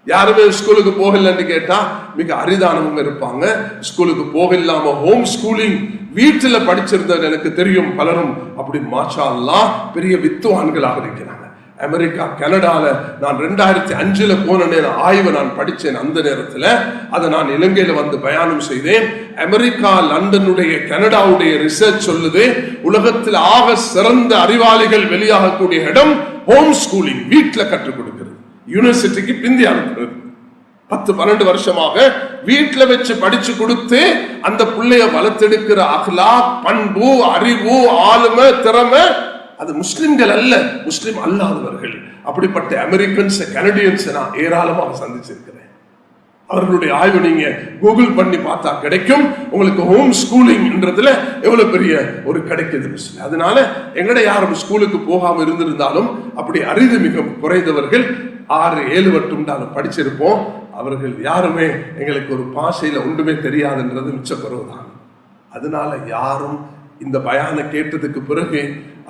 யாருமே ஸ்கூலுக்கு போகலன்னு கேட்டா மிக அரிதானவங்க இருப்பாங்க. ஸ்கூலுக்கு போக இல்லாம ஹோம் ஸ்கூலிங் வீட்டுல படிச்சிருந்தது எனக்கு தெரியும். பலரும் அப்படி மாஷா அல்லாஹ் பெரிய வித்துவான்களாக இருக்கிறாங்க. அமெரிக்கா, கனடால நான் 2005 போன நேரம் ஆய்வை நான் படித்தேன். அந்த நேரத்தில் அதை நான் இலங்கையில் வந்து பயானம் செய்தேன். அமெரிக்கா, லண்டனுடைய, கனடாவுடைய ரிசர்ச் சொல்லுது, உலகத்தில் ஆக சிறந்த அறிவாளிகள் வெளியாகக்கூடிய இடம் ஹோம் ஸ்கூலிங், வீட்டில் கற்றுக் கொடுக்கிறது. யூனிவர்சிட்டிக்கு பிந்தி அனுப்புறது. 10-12 வருஷமாக வீட்டில் வச்சு படிச்சு கொடுத்து அந்த பிள்ளைய வளர்த்தெடுக்கிற அஹ்லாக், பண்பு, அறிவு, ஆளுமை, திறமை அது முஸ்லிம்கள் அல்ல, முஸ்லிம் அல்லாதவர்கள். அப்படிப்பட்ட அமெரிக்கன்ஸ், கனடியன்ஸ் நான் ஏராளமாக சந்திச்சிருக்கிறேன். அவர்களுடைய ஆய்வு நீங்க கூகுள் பண்ணி பார்த்தா கிடைக்கும். உங்களுக்கு ஹோம் ஸ்கூலிங்ன்றதுல எவ்வளவு பெரிய ஒரு கிடைக்குது. அதனால எங்கட யாரும் ஸ்கூலுக்கு போகாம இருந்திருந்தாலும் அப்படி அரிது மிக குறைந்தவர்கள் 6-7 வருடம் படிச்சிருப்போம். அவர்கள் யாருமே எங்களுக்கு ஒரு பாஷையில ஒன்றுமே தெரியாதுன்றது மிச்ச குறைவுதான். அதனால யாரும் இந்த பயான கேட்டதுக்கு பிறகு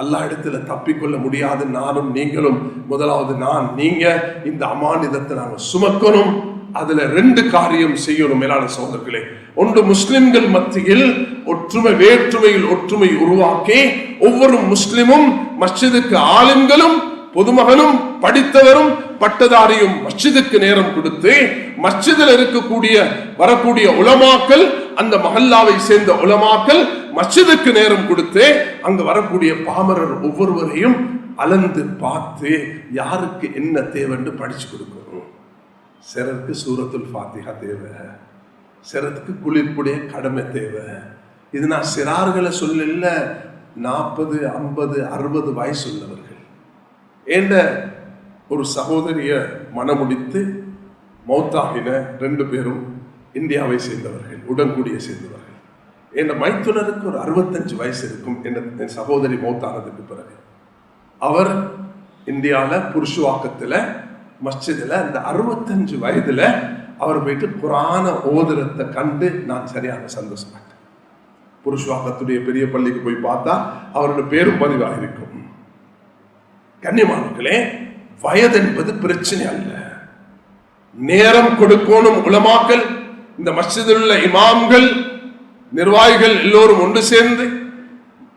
அல்லாஹ் இடத்துல தப்பிக்கொள்ள முடியாது. நானும் நீங்களும், முதலாவது நீங்க இந்த அமானிதத்தை நாங்கள் சுமக்கணும். அதுல 2 காரியம் செய்யணும் மேலான சகோதரர்களே. ஒன்று, முஸ்லிம்கள் மத்தியில் ஒற்றுமை, வேற்றுமையில் ஒற்றுமை உருவாக்கி ஒவ்வொரு முஸ்லிமும் மஸ்ஜிதுக்கு ஆலிம்களும் பொதுமகனும் படித்தவரும் பட்டதாரியும் மஸ்ஜிதுக்கு நேரம் கொடுத்து மஸ்ஜிதில் இருக்கக்கூடிய வரக்கூடிய உலமாக்கள், அந்த மஹல்லாவை சேர்ந்த உலமாக்கள் மஸ்ஜிதுக்கு நேரம் கொடுத்து அங்கு வரக்கூடிய பாமரர் ஒவ்வொருவரையும் அளந்து பார்த்து யாருக்கு என்ன தேவைன்னு படிச்சு கொடுக்கணும். சிலருக்கு சூரத்துல் ஃபாத்திஹா தேவை, சிலருக்கு குளிர்ப்புடைய கடமை தேவை. இது நான் சிறார்களை சொல்லல, 40, 50, 60 வயசு உள்ளவர்கள். என்ற ஒரு சகோதரிய மனமுடித்து மௌத்தாகின 2 பேரும் இந்தியாவை சேர்ந்தவர்கள், உடன்குடியை சேர்ந்தவர்கள். என் மைத்துனருக்கு ஒரு 65 வயசு இருக்கும். என் சகோதரி மௌத்தானதுக்கு பிறகு அவர் இந்தியாவில் புருஷவாக்கத்தில் மஸ்ஜிதில் அந்த 65 வயதுல அவர் போயிட்டு குரான ஓதுறத்தை கண்டு நான் சரியான சந்தோஷப்பட்டேன். புருஷவாக்கத்துடைய பெரிய பள்ளிக்கு போய் பார்த்தா அவரோட பேரும் பதிவாக இருக்கும். கண்ணியமானவர்களே, வயது என்பது பிரச்சனை அல்ல. நேரம் கொடுக்கணும். உலமாக்கள், இந்த மஸ்ஜிதில் உள்ள இமாம்கள், நிர்வாகிகள் எல்லோரும் ஒன்று சேர்ந்து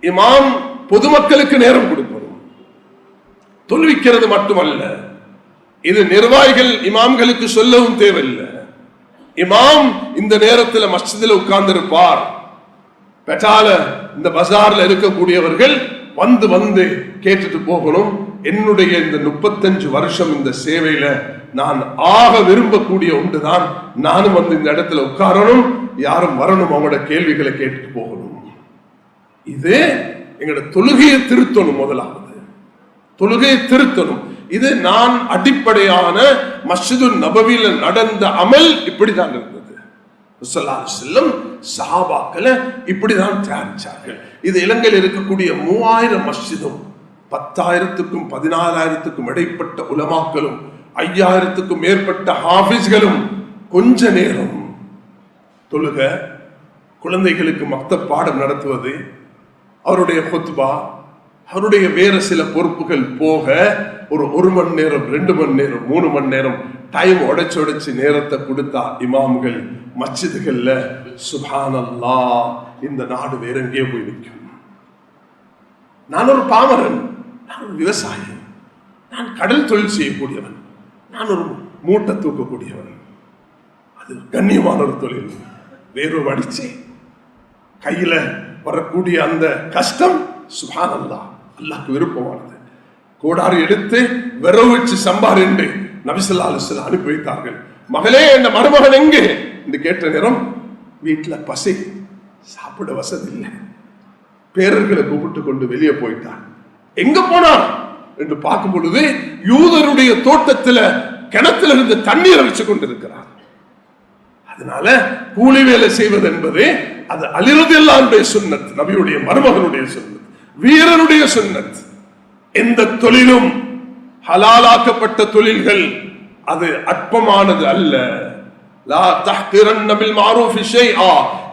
இமாம் பொதுமக்களுக்கு நேரம் கொடுக்கணும். தொழுவிக்கிறது மட்டுமல்ல, இது நிர்வாகிகள் இமாம்களுக்கு சொல்லவும் தேவையில்லை. இமாம் இந்த நேரத்தில் மஸ்ஜிதில் உட்கார்ந்து இருப்பார். பெட்டால இந்த பஜார்ல இருக்கக்கூடியவர்கள் வந்து வந்து கேட்டுட்டு போகணும். என்னுடைய இந்த 35 வருஷம் இந்த சேவையில நான் ஆக விரும்பக்கூடிய ஒன்றுதான், நானும் வந்து இந்த இடத்துல உட்காரணும், யாரும் வரணும், அவங்களோட கேள்விகளை கேட்டு போகணும். இது எங்களோட தொழுகையை திருத்தணும். முதலாவது தொழுகையை திருத்தணும். இது நான் அடிப்படையான மஸ்ஜிது நபவியில நடந்த அமல் இப்படிதான் இருந்தது. சஹாபாக்களை இப்படிதான் தியானிச்சார்கள். இது இலங்கையில் இருக்கக்கூடிய 3000 மஸ்ஜிதும் 10,000க்கும் 14,000க்கும் இடைப்பட்ட உலமாக்களும் 5,000க்கும் மேற்பட்ட ஹாஃபிஸ்களும் கொஞ்ச நேரம் தொழுக, குழந்தைகளுக்கு மக்தப் பாடம் நடத்துவது, அவருடைய குத்பா, அவருடைய வேற சில பொறுப்புகள் போக ஒரு 1 மணி நேரம், 2 மணி நேரம், 3 மணி நேரம் டைம் உடைச்சு நேரத்தை கொடுத்தா இமாம்கள் மஸ்ஜிதுகள்ல சுப்ஹானல்லாஹ், இந்த நாடு வேற எங்கேயோ போய் நிற்கும். நான் ஒரு பாமரன், நான் ஒரு விவசாயி, நான் கடல் தொழில் செய்யக்கூடியவன், நான் ஒரு மூட்டை தூக்கக்கூடியவன். அது கண்ணியமான ஒரு தொழில். வேறொரு அடிச்சு கையில வரக்கூடிய அந்த கஷ்டம் சுப்ஹானல்லாஹ், அல்லாஹ்க்கு விருப்பமானது. கோடாரி எடுத்து விரவு வச்சு சம்பார் என்று நபி ஸல்லல்லாஹு அலைஹி வஸல்லம் அனுப்பி வைத்தார்கள். மகளே, இந்த மருமகன் எங்கே என்று கேட்ட நேரம் வீட்டுல பசி, சாப்பிட வசதி இல்லை, பேரர்களை கூப்பிட்டு கொண்டு வெளியே போயிட்டார். எங்க போனார் என்று பார்க்கும் பொழுது யூதருடைய தோட்டத்துல கிணத்துல இருந்து தண்ணீரை வச்சு கொண்டிருக்கிறார். அதனால கூலி வேலை செய்வது என்பது அது அலி ரலியல்லாஹு அன்ஹு சுன்னத், நபியுடைய மருமகனுடைய சுன்னத், வீரனுடைய சுன்னத். எந்த தொழிலும் ஹலாலாக்கப்பட்ட தொழில்கள் அது அற்பமானது அல்ல. லா தஹ்கிரன்ன பில் மஅரூஃபி ஷைஆ,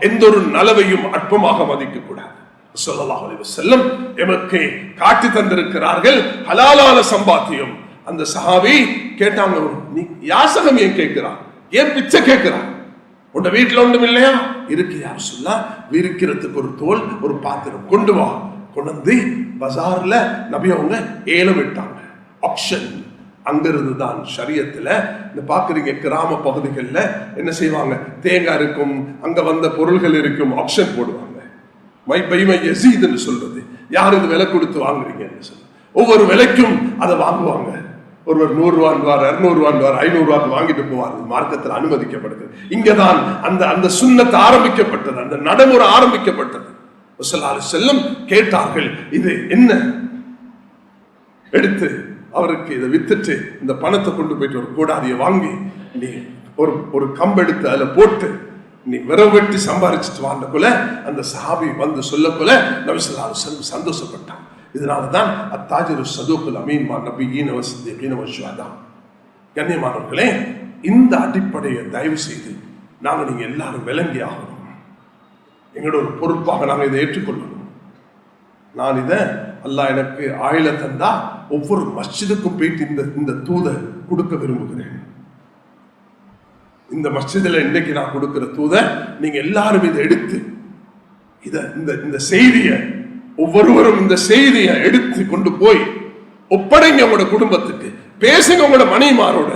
எந்த ஒரு நலவையும் அற்பமாக மதிக்க கூடாது. ஸல்லல்லாஹு அலைஹி வஸல்லம் எமக்கு காட்டி தந்திருக்கிறார்கள். ஹலாலான சம்பாத்தியம், அந்த சஹாபி கேட்டாங்க, நீ யாசகம் ஏன் கேட்கிறா, ஏன் பிச்சை கேட்கிறா, உண்ட வீட்டுல ஒன்றும் இல்லையா? இருக்கு யார் சொல்லா, விரிக்கிறதுக்கு ஒரு தோல் ஒரு பாத்திரம் கொண்டு வா. கொண்டு வந்து பஜார்ல நபி அவங்க ஏலம் விட்டாங்க, ஆப்ஷன். அங்கிருந்து தான் ஷரியத்துல இந்த பாக்குறீங்க கிராம பகுதிகளில் என்ன செய்வாங்க, தேங்காய் இருக்கும், அங்க வந்த பொருள்கள் இருக்கும், ஆப்ஷன் போடுவாங்க. மையசீதுன்னு சொல்றது, யார் இது விலை கொடுத்து வாங்குறீங்கன்னு சொல்லி ஒவ்வொரு விலைக்கும் அதை வாங்குவாங்க. ஒருவர் 100 ரூபான்வார், 200 ரூபான்வார், 500 ரூபாய்க்கு வாங்கிட்டு போவார். மார்க்கத்தில் அனுமதிக்கப்படுது. இங்கதான் அந்த அந்த சுன்னத்து ஆரம்பிக்கப்பட்டது, அந்த நடைமுறை ஆரம்பிக்கப்பட்டது. செல்லும் கேட்டார்கள், இது என்ன? எடுத்து அவருக்கு இதை வித்துட்டு இந்த பணத்தை கொண்டு போயிட்டு ஒரு கோடாரியை வாங்கி நீ ஒரு கம்பெடுத்து அதுல போட்டு நீ விரவெட்டி சம்பாரிச்சுட்டு வாழ்ந்தக்குள்ள அந்த சஹாபி வந்து சொல்லக்குள்ள நபி ஸல்லல்லாஹு அலைஹி வஸல்லம் சந்தோஷப்பட்டான். இதனாலதான் அத்தாஜிரு சதூக்குல் அமீன் மா நபியீன வஸிதீகீன வஷுஹதா. கண்ணியமானவர்களே, இந்த அடிப்படையை தயவு செய்து நாங்கள் நீங்க எல்லாரும் விளங்கி ஆகணும். எங்களோட ஒரு பொறுப்பாக நாங்கள் இதை ஏற்றுக்கொள்ளணும். நான் இதை அல்லாஹ் எனக்கு ஆயில தந்தா ஒவ்வொரு மஸ்ஜிதுக்கும் போயிட்டு இந்த தூதை கொடுக்க விரும்புகிறேன். இந்த மஸ்ஜிதில் இன்னைக்கு நான் கொடுக்கிற தூதை நீங்க எல்லாரும் இதை எடுத்து இந்த செய்தியை ஒவ்வொருவரும் இந்த செய்தியை எடுத்து கொண்டு போய் ஒப்படைங்க உங்களோட குடும்பத்துக்கு. பேசுங்க உங்களோட மனைவிமாரோட,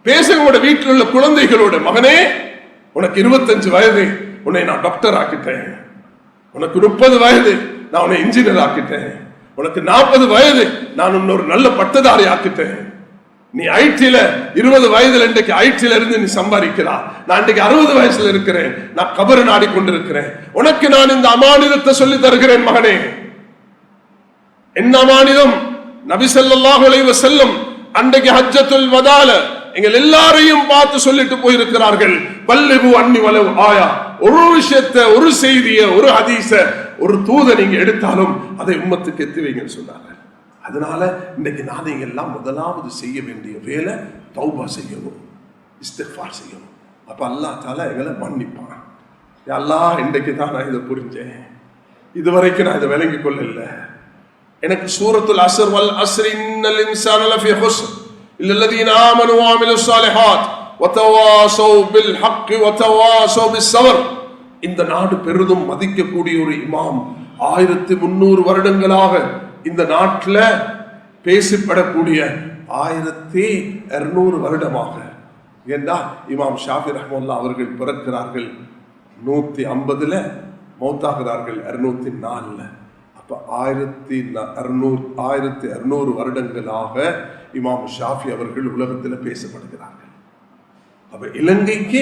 பேசுங்க உங்களோட வீட்டில் உள்ள குழந்தைகளோட. மகனே, உனக்கு 25 வயது, உன்னை நான் டாக்டர் ஆக்கிட்டேன். உனக்கு 30 வயது, நான் உன்னை இன்ஜினியர் ஆக்கிட்டேன். உனக்கு 40 வயது, நான் இன்னொரு நல்ல பட்டதாரி ஆக்கிட்டேன். நீ ஐடில 20 வயதுல இன்றைக்கு ஐடில இருந்து நீ சம்பாதிக்கிறா. நான் இன்றைக்கு 60 வயசுல இருக்கிறேன், நான் கபர் நாடி கொண்டிருக்கிறேன். உனக்கு நான் இந்த அமானிதத்தை சொல்லி தருகிறேன் மகனே. என்ன அமானிதம்? நபி ஸல்லல்லாஹு அலைஹி வஸல்லம் அன்றைக்கு ஹஜ்ஜத்துல் வதால எங்கள் எல்லாரையும் பார்த்து சொல்லிட்டு போயிருக்கிறார்கள், பல்லிகு அன்னி வலவ் ஆயா. ஒரு விஷயத்தை, ஒரு செய்தியை, ஒரு ஹதீஸ, ஒரு தூதை நீங்க எடுத்தாலும் அதை உம்மத்துக்கு எத்தி வைங்கன்னு சொன்னாங்க. அதனால இன்னைக்கு நாளைங்க எல்லாம் முதலாவது செய்ய வேண்டிய வேலை தௌபா செய்யணும், இஸ்திக்ஃபார் செய்யணும். அப்ப அல்லாஹ் தஆலா எங்களை மன்னிப்பான். அல்லாஹ் இன்றைக்கு தான் நான் இதை புரிஞ்சேன், இதுவரைக்கும் நான் இதை விளங்கி கொள்ளல. எனக்கு சூரத்துல் அஸ்ர் வல் அஸ்ரி இன்னல் இன்சான லஃபீ ஹுஸ்ர் இல்லல்லதீன ஆமனு வ அமிலுஸ் ஸாலிஹாத் வ தவாஸௌ பில் ஹக் வ தவாஸௌ பிஸ் ஸப்ர். இந்த நாடு பெரிதும் மதிக்கக்கூடிய ஒரு இமாம் 1300 வருடங்களாக இந்த நாட்டில் பேசப்படக்கூடிய 1200 வருடமாக. ஏண்டா இமாம் ஷாஃபி ரஹ்மத்துல்லாஹி அவர்கள் பிறக்கிறார்கள் 150ல, மௌத்தாகிறார்கள் 204ல. அப்ப 1200 வருடங்களாக இமாம் ஷாஃபி அவர்கள் உலகத்தில் பேசப்படுகிறார்கள். அப்ப இலங்கைக்கு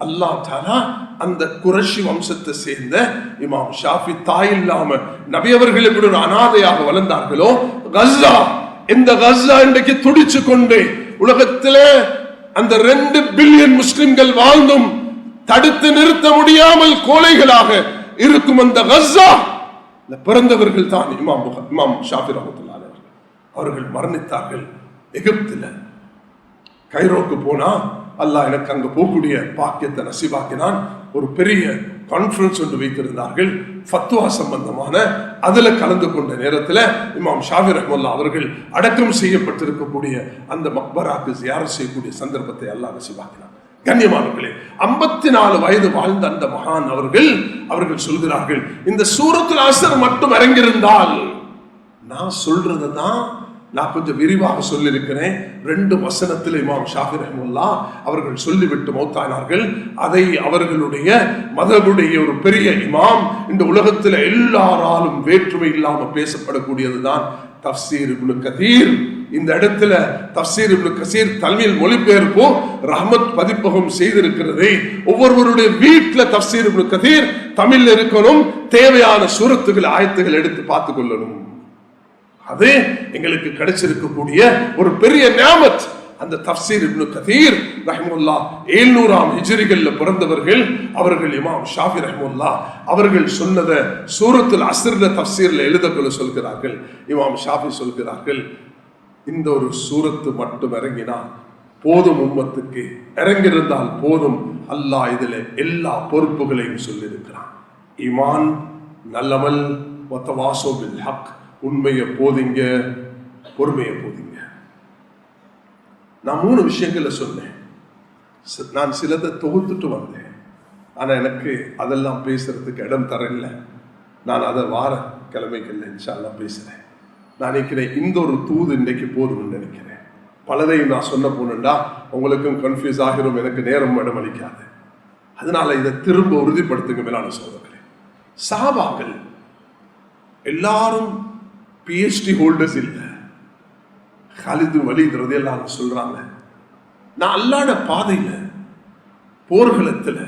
அல்லாஹ் தஆலா அந்த குறைஷி வம்சத்தை சேர்ந்த இமாம் ஷாஃபி தாய் இல்லாம நபி அவர்கள் எப்படி ஒரு அனாதையாக வளர்ந்தார்களோ, கஸ்ஸா, இந்த கஸ்ஸா இன்றைக்கு துடிச்சு கொண்டு உலகத்தில் அந்த 2 பில்லியன் முஸ்லிம்கள் வாழ்ந்தும் தடுத்து நிறுத்த முடியாமல் கோழைகளாக இருக்கும் அந்த கஸ்ஸா பிறந்தவர்கள் தான் இமாம் ஷாஃபி ரஹ்மத்துல்லாஹி அலைஹி. அவர்கள் மரணித்தார்கள் எகிப்தில். கைரோக்கு போனா அல்லாஹ் எனக்கு அங்க போகக்கூடிய பாக்கியத்தை நசீபாக்கினான். ஒரு பெரிய கான்ஃபரன்ஸ் ஒன்று வைத்திருந்தார்கள் ஃபத்வா சம்பந்தமான. அதுல கலந்து கொண்ட நேரத்தில் இமாம் ஷாஃபி ரஹ்மத்துல்லாஹி அவர்கள் அடக்கம் செய்யப்பட்டிருக்கக்கூடிய அந்த மக்பராக்கு ஜியாரத் செய்யக்கூடிய சந்தர்ப்பத்தை அல்லாஹ் நசீபாக்கினான். கண்ணியமானவர்களே, 54 வயது வாழ்ந்த அந்த மகான் அவர்கள் சொல்கிறார்கள், இந்த சூரத்துல் அஸ்ர் மட்டும் இறங்கியிருந்தால், நான் சொல்றதுதான் நான் கொஞ்சம் விரிவாக சொல்லியிருக்கிறேன். 2 வசனத்தில் இமாம் ஷாஃபி ரஹ்மத்துல்லாஹி அவர்கள் சொல்லிவிட்டு மௌத்தானார்கள். அதை அவர்களுடைய மதகுடைய ஒரு பெரிய இமாம், இந்த உலகத்தில் எல்லாராலும் வேற்றுமை இல்லாம பேசப்படக்கூடியதுதான் தஃப்சீர் இப்னு கதீர். இந்த இடத்துல தஃப்சீர் இப்னு கஸீர் தமிழ் மொழிபெயர்ப்போ ரஹ்மத் பதிப்பகம் செய்திருக்கிறது. ஒவ்வொருவருடைய வீட்டில் தஃப்சீர் இப்னு கதீர் தமிழ்ல இருக்கணும். தேவையான சூரத்துகள், ஆயத்துகள் எடுத்து பார்த்து கொள்ளணும். அது எங்களுக்கு கிடைச்சிருக்கக்கூடிய ஒரு பெரிய நியாமத். அந்த தஃப்சீர் இப்னு கதீர் ரஹ்மத்துல்லாஹ் 700ஆம் ஹிஜ்ரிகள்ல பிறந்தவர்கள். அவர்கள் இமாம் ஷாஃபி ரஹ்மத்துல்லாஹ் அவர்கள் சொன்னதை சூரத்துல் அஸ்ர்ல தஃப்சீர்ல எழுதக்கொள்ள சொல்கிறார்கள். இமாம் ஷாஃபி சொல்கிறார்கள், இந்த ஒரு சூரத்து மட்டும் இறங்கினா போதும், உம்மத்துக்கு இறங்கியிருந்தால் போதும். அல்லாஹ் இதுல எல்லா பொறுப்புகளையும் சொல்லியிருக்கிறான். ஈமான், நல்லமல், வத்தவாஸோ பில் ஹக், உண்மையை போதிங்க, பொறுமையை போதிங்க. நான் 3 விஷயங்களை சொன்னேன். நான் சிலதை தொகுத்துட்டு வந்தேன். ஆனால் எனக்கு அதெல்லாம் பேசுறதுக்கு இடம் தரல. நான் அதை வார கிழமைகள் இன்ஷா அல்லாஹ் பேசுகிறேன். நான் நினைக்கிறேன் இந்த ஒரு தூது இன்றைக்கு போதும்னு நினைக்கிறேன். பலதையும் நான் சொன்ன போனேன்டா உங்களுக்கும் கன்ஃபியூஸ் ஆகிரும், எனக்கு நேரம் இடம் அளிக்காது. அதனால இதை திரும்ப உறுதிப்படுத்துங்க மேலான சகோதரர்களே. சஹாபாக்கள் எல்லாரும் PhD ஹோல்டர்ஸ் இல்லை. காலிது வலீத் ரலியல்லாஹு அன்ஹு சொல்றாங்க, நான் அல்லாஹ்வுடைய பாதையில, போர்களத்துல,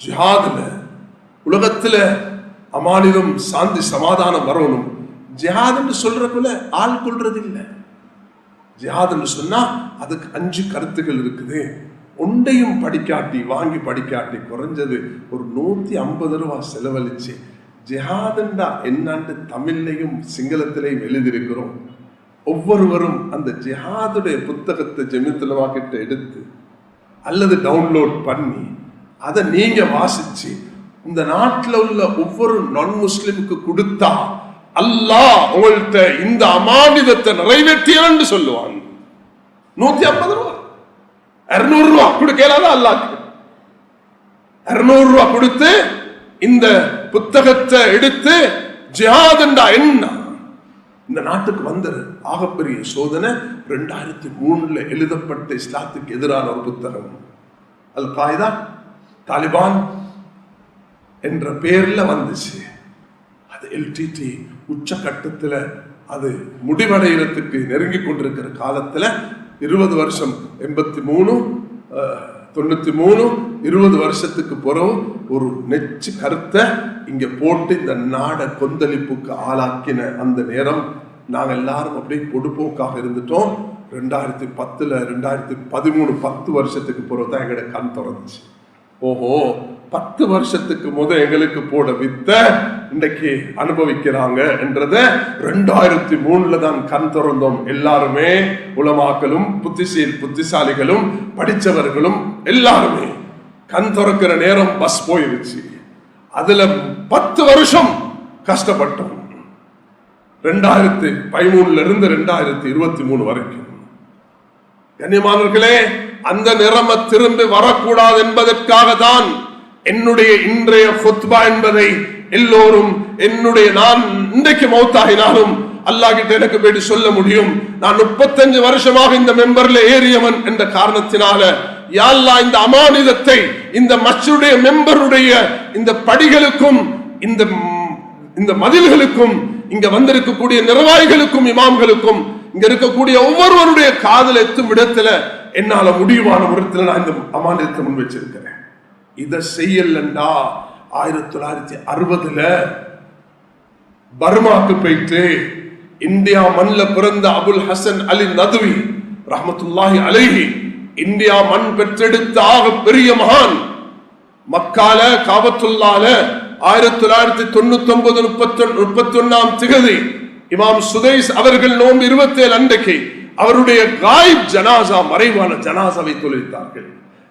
ஜிஹாதுல, உலகத்துல அமானிதம் சாந்தி சமாதானம் வரணும். ஜிஹாதுன்னு சொல்றதுல ஆள் கொள்றது இல்லை. ஜிஹாதுன்னு சொன்னா அதுக்கு 5 கருத்துக்கள் இருக்குது. ஒன்றையும் படிக்காட்டி, வாங்கி படிக்காட்டி குறைஞ்சது ஒரு 150 ரூபாய் செலவழிச்சு ஜிஹாதுண்டா என்னன்னு தமிழ்லையும் சிங்களத்திலையும் எழுதியிருக்கிறோம். ஒவ்வொருவரும் அந்த ஜிஹாதுடைய புத்தகத்தை ஜெமித்துலமா கிட்ட எடுத்து அல்லது டவுன்லோட் பண்ணி அதை நீங்க வாசிச்சு இந்த நாட்டில் உள்ள ஒவ்வொரு நான் முஸ்லிமுக்கு கொடுத்தா அல்லாஹ் உங்கள்கிட்ட இந்த அமானிதத்தை நிறைவேற்றியன்னு சொல்லுவான். 150 ரூபா 200 ரூபா கொடுக்கலாத அல்லாஹ்க்கு 200 ரூபா கொடுத்து இந்த புத்தகத்தை எடுத்து ஜிஹாதுண்டா என்ன இந்த நாட்டுக்கு வந்தது. ஆகப்பெரிய சோதனை 2003 எழுதப்பட்ட இஸ்லாத்துக்கு எதிரான ஒரு புத்தகம். அல் காய்தா தாலிபான் என்ற பெயர்ல வந்துச்சு. அது LTT உச்சகட்டத்துல அது முடிவடைகிறதுக்கு நெருங்கி கொண்டிருக்கிற காலத்துல 20 வருஷம் 83 93 20 வருஷத்துக்கு பிறகு ஒரு நெச்சு கருத்தை இங்க போட்டு இந்த நாடை கொந்தளிப்புக்கு ஆளாக்கின அந்த நேரம் நாங்க எல்லாரும் அப்படியே பொடுப்போக்காக இருந்துட்டோம். 2010 2013 10 வருஷத்துக்கு பிறகு தான் எங்களோட கண் திறந்துச்சு. ஓஹோ, 10 வருஷத்துக்கு எங்களுக்கு போட வித்த இன்றைக்கு அனுபவிக்கிறாங்க என்றத 2003 தான் கண் திறந்தோம். எல்லாருமே உலமாக்களும் புத்திசாலிகளும் படித்தவர்களும் எல்லாருமே கண் திறக்கிற நேரம் பஸ் போயிருச்சு. அதுல 10 வருஷம் கஷ்டப்பட்டோம். 2013 இருந்து 2023 வரைக்கும். கண்ணியமானவர்களே, அந்த நிலைமை திரும்பி வரக்கூடாது என்பதற்காக தான் என்னுடைய இன்றைய குத்பா என்பதை எல்லோரும் நான் இன்றைக்கு மௌத்தாகினாலும் அல்லாஹ் கிட்ட எனக்கு போயிட்டு சொல்ல முடியும். நான் 35 வருஷமாக இந்த மெம்பர்ல ஏறியவன் என்ற காரணத்தினால யா அல்லாஹ் இந்த அமானிதத்தை இந்த மஸ்ஜிதுடைய மெம்பருடைய இந்த படிகளுக்கும் இந்த மதில்களுக்கும் இங்க வந்திருக்கக்கூடிய நிர்வாகிகளுக்கும் இமாம்களுக்கும் இங்க இருக்கக்கூடிய ஒவ்வொருவருடைய காதல் எத்தும் விடத்துல என்னால முடியுமான விடத்துல நான் இந்த அமானிதத்தை முன் வச்சிருக்கிறேன். இதை செய்யலண்டா 1960 பர்மாக்கு போயிட்டு இந்தியா மண்ல பிறந்த அபுல் ஹசன் அலி நதுவி ரஹ்மத்துல்லாஹி அலைஹி இந்தியா மண் பெற்றெடுத்த ஆக பெரிய மகான் மக்கால காபத்துல்லால 1999 31ஆம் திகதி இமாம் சுதைஸ் அவர்கள் நோன்பு 27 அன்றைக்கு அவருடைய காயிப் ஜனாசா மறைவான ஜனாசாவை தொழுவித்தார்கள்.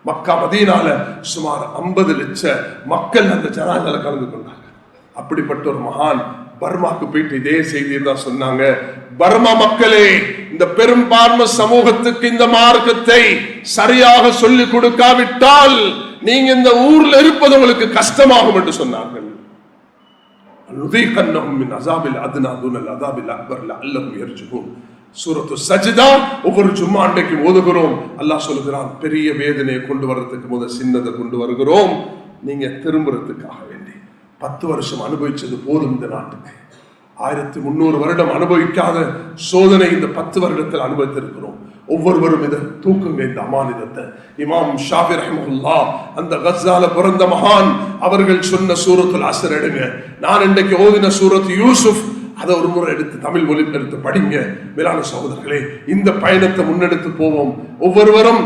மக்கா மதீனால சுமார் 50 லட்சம் மக்கள் அந்த ஜனாசால கலந்து கொண்டார்கள். அப்படிப்பட்ட ஒரு மகான் பர்மாக்கு போயிட்டு இதே செய்தியை தான் சொன்னாங்க. பர்மா மக்களே, இந்த பெரும்பான்மை சமூகத்துக்கு இந்த மார்க்கத்தை சரியாக சொல்லிக் கொடுக்காவிட்டால் நீங்க இந்த ஊர்ல இருப்பது உங்களுக்கு கஷ்டமாகும் என்று சொன்னார்கள். சூரத்து சஜ்தா ஒவ்வொரு ஜும்மா அன்றைக்கு ஓதுகிறோம். அல்லாஹ் சொல்லுகிறான், பெரிய வேதனையை கொண்டு வர்றதுக்கு முதல் சின்னதை கொண்டு வருகிறோம். நீங்க திரும்புறதுக்காக வேண்டி 10 வருஷம் அனுபவிச்சது போதும். இந்த நாட்டுக்கு 1300 வருடம் அனுபவிக்காத சோதனை இந்த 10 வருடத்தில் அனுபவித்திருக்கிறோம். ஒவ்வொருவரும் இதை தூக்குங்க, இந்த அமானிதத்தை. இமாம் ஷாஃபி ரஹ்மத்துல்லாஹ் அந்த கஸால பிறந்த மகான் அவர்கள் சொன்ன சூரத்துல் அஸ்ர் எடுங்க. நான் இன்றைக்கு ஓதின சூரத் யூசுப் அதை ஒரு முறை எடுத்து தமிழ் மொழிபெயர்த்து படிங்க. மேலான சகோதரர்களே, இந்த பயணத்தை முன்னெடுத்து போவோம். ஒவ்வொருவரும்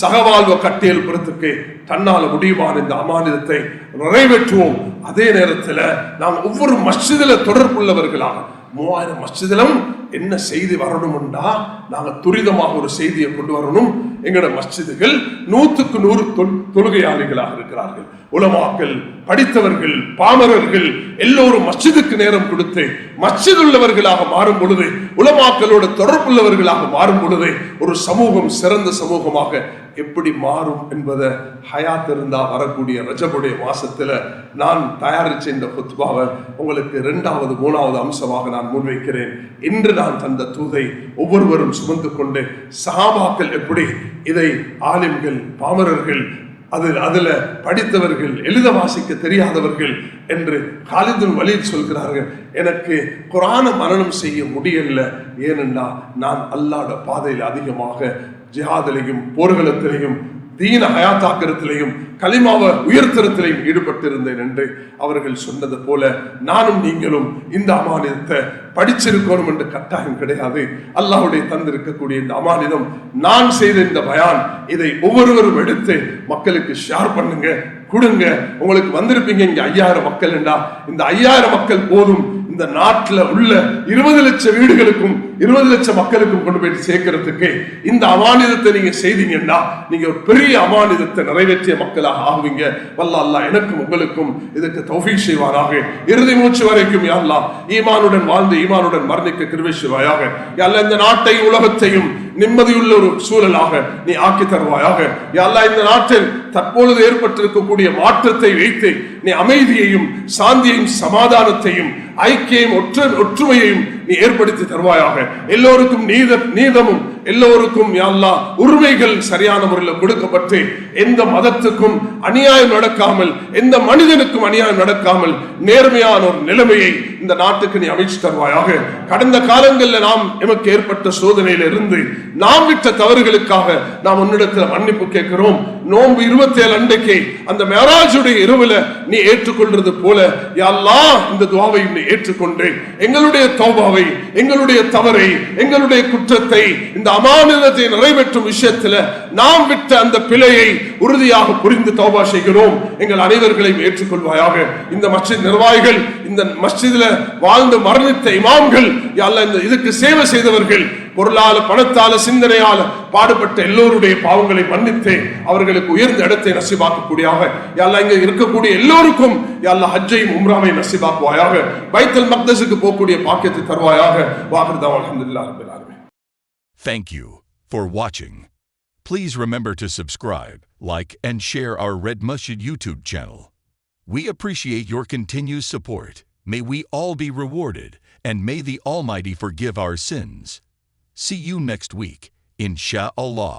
சகவாழ்வை கட்டியெழுப்புறதுக்கு தன்னால முடியுமான இந்த அமானிதத்தை நிறைவேற்றுவோம். அதே நேரத்தில் நாம் ஒவ்வொரு மஸ்ஜிதில தொடர்புள்ளவர்களாக 3000 மஸ்ஜிதிலும் என்ன செய்தி வரணும்னா நாங்க துரிதமாக ஒரு செய்தியை கொண்டு வரணும். எங்களோட மஸ்ஜிதுகள் 100க்கு 100 தொழுகையாளிகளாக இருக்கிறார்கள். உலமாக்கள், படித்தவர்கள், பாமரர்கள் எல்லோரும் மஸ்ஜிதுக்கு நேரம் கொடுத்து மஸ்ஜித் உள்ளவர்களாக மாறும் பொழுது, உலமாக்களோட தொடர்புள்ளவர்களாக மாறும் பொழுது ஒரு சமூகம் சிறந்த சமூகமாக எப்படி மாறும் என்பதை ஹயாத் இருந்தா வரக்கூடிய ரஜபுடைய மாசத்துல நான் தயாரிச்ச இந்த குத்பாவை உங்களுக்கு 2வது 3வது அம்சமாக நான் முன்வைக்கிறேன். இன்று நான் தந்த தூதை ஒவ்வொருவரும் சுமந்து கொண்டு சஹாபாக்கள் எப்படி இதை ஆலிம்கள், பாமரர்கள், அதுல படித்தவர்கள், எழுத வாசிக்க தெரியாதவர்கள் என்று காலிதுல் வலீத் சொல்கிறார்கள், எனக்கு குர்ஆனை மனனம் செய்ய முடியல, ஏனென்றா நான் அல்லாஹ்வுடைய பாதையில் அதிகமாக ஜிஹாதிலையும் போர்களத்திலையும் தீன ஹயாத்தாக்கிறத்திலையும் கலிமாவை உயர்த்தரத்திலையும் ஈடுபட்டிருந்தேன் என்று அவர்கள் சொன்னது போல நானும் நீங்களும் இந்த அமானிதத்தை படிச்சிருக்கணும் என்று கட்டாயம் கிடையாது. அல்லாஹ்வுடைய தந்திருக்கக்கூடிய இந்த அமானிதம், நான் செய்த இந்த பயான், இதை ஒவ்வொருவரும் எடுத்து மக்களுக்கு ஷேர் பண்ணுங்க, கொடுங்க. உங்களுக்கு வந்திருப்பீங்க இங்க 5000 மக்கள் என்றா, இந்த 5000 மக்கள் போதும் இந்த நாட்டில் உள்ள 20 லட்சம் வீடுகளுக்கும் 20 லட்சம் மக்களுக்கும் கொண்டு போய் சேர்க்கிறதுக்கு. இந்த அமானிதத்தை நீங்க செய்தீங்கன்னா நீங்க ஒரு பெரிய அமானிதத்தை நிறைவேற்றிய மக்களாக ஆகுவீங்க. வல்லா அல்லாஹ் எனக்கும் உங்களுக்கும் இதற்கு தௌஃபீக் செய்வாராக. இறுதி மூச்சு வரைக்கும் யா அல்லாஹ் ஈமானுடன் வாழ்ந்து ஈமானுடன் மரணிக்க கிருபை செய்வாயாக. யா அல்லாஹ் இந்த நாட்டையும் உலகத்தையும் நிம்மதியுள்ள ஒரு சூழலாக நீ ஆக்கி தருவாயாக. யா அல்லாஹ் இந்த நாட்டில் தற்பொழுது ஏற்பட்டிருக்கக்கூடிய மாற்றத்தை வைத்து நீ அமைதியையும் சாந்தியையும் சமாதானத்தையும் ஐக்கியம் ஒற்றுமையையும் நீ ஏற்படுத்தி தருவாயாக. எல்லோருக்கும் நீதமும் எல்லோருக்கும் யா அல்லாஹ் உரிமைகள் சரியான முறையில் கொடுக்கப்பட்டு எந்த மதத்துக்கும் அநியாயம் நடக்காமல், எந்த மனிதனுக்கும் அநியாயம் நடக்காமல் நேர்மையான ஒரு நிலைமையை இந்த நாட்டுக்கு நீ அமைச்சு தருவாயாக. கடந்த காலங்களில் நாம் எமக்கு ஏற்பட்ட சோதனையில இருந்து நாம் விட்ட தவறுகளுக்காக நாம் உன்னிடத்தில் மன்னிப்பு கேட்கிறோம். நோன்பு 27 அன்றைக்கு அந்த மேராஜுடைய இரவுல நீ ஏற்றுக்கொள்றது போல யா அல்லாஹ் இந்த துஆவை நீ ஏற்றுக்கொண்டு எங்களுடைய தௌபாவை, எங்களுடைய தவறை, எங்களுடைய குற்றத்தை, இந்த அமானிதத்தை நிறைவேற்றும் விஷயத்தில் நாம் விட்ட அந்த பிழையை உறுதியாக புரிந்து தௌபா செய்கிறோம். எங்கள் அனைவர்களையும் ஏற்றுக்கொள்வாயாக. இந்த மஸ்ஜித் நிர்வாகிகள், இந்த மஸ்ஜிதில் வாழ்ந்து மரணித்த இமாம்கள், யா அல்லாஹ் இந்த இதுக்கு சேவை செய்தவர்கள், பொருளால பணத்தால சிந்தனையால பாடுபட்ட எல்லோருடைய பாவங்களை மன்னித்து அவர்களுக்கு உயர்ந்த இடத்தை நசீபாக்கக்கூடியாக. யா அல்லாஹ் இங்க இருக்கக்கூடிய எல்லோருக்கும் யா அல்லாஹ் ஹஜ்ஜையும் உம்ராவையும் நசீபாக்குவாயாக. பைத்துல் மக்தஸுக்கு போகக்கூடிய பாக்கியத்தை தருவாயாக. வாஹிர் தஅவானா அல்ஹம்துலில்லாஹி ரப்பில் ஆலமீன். Thank you for watching. Please remember to subscribe, like, and share our Red Masjid YouTube channel. We appreciate your continued support. May we all be rewarded, and may the Almighty forgive our sins. See you next week, Insha'Allah.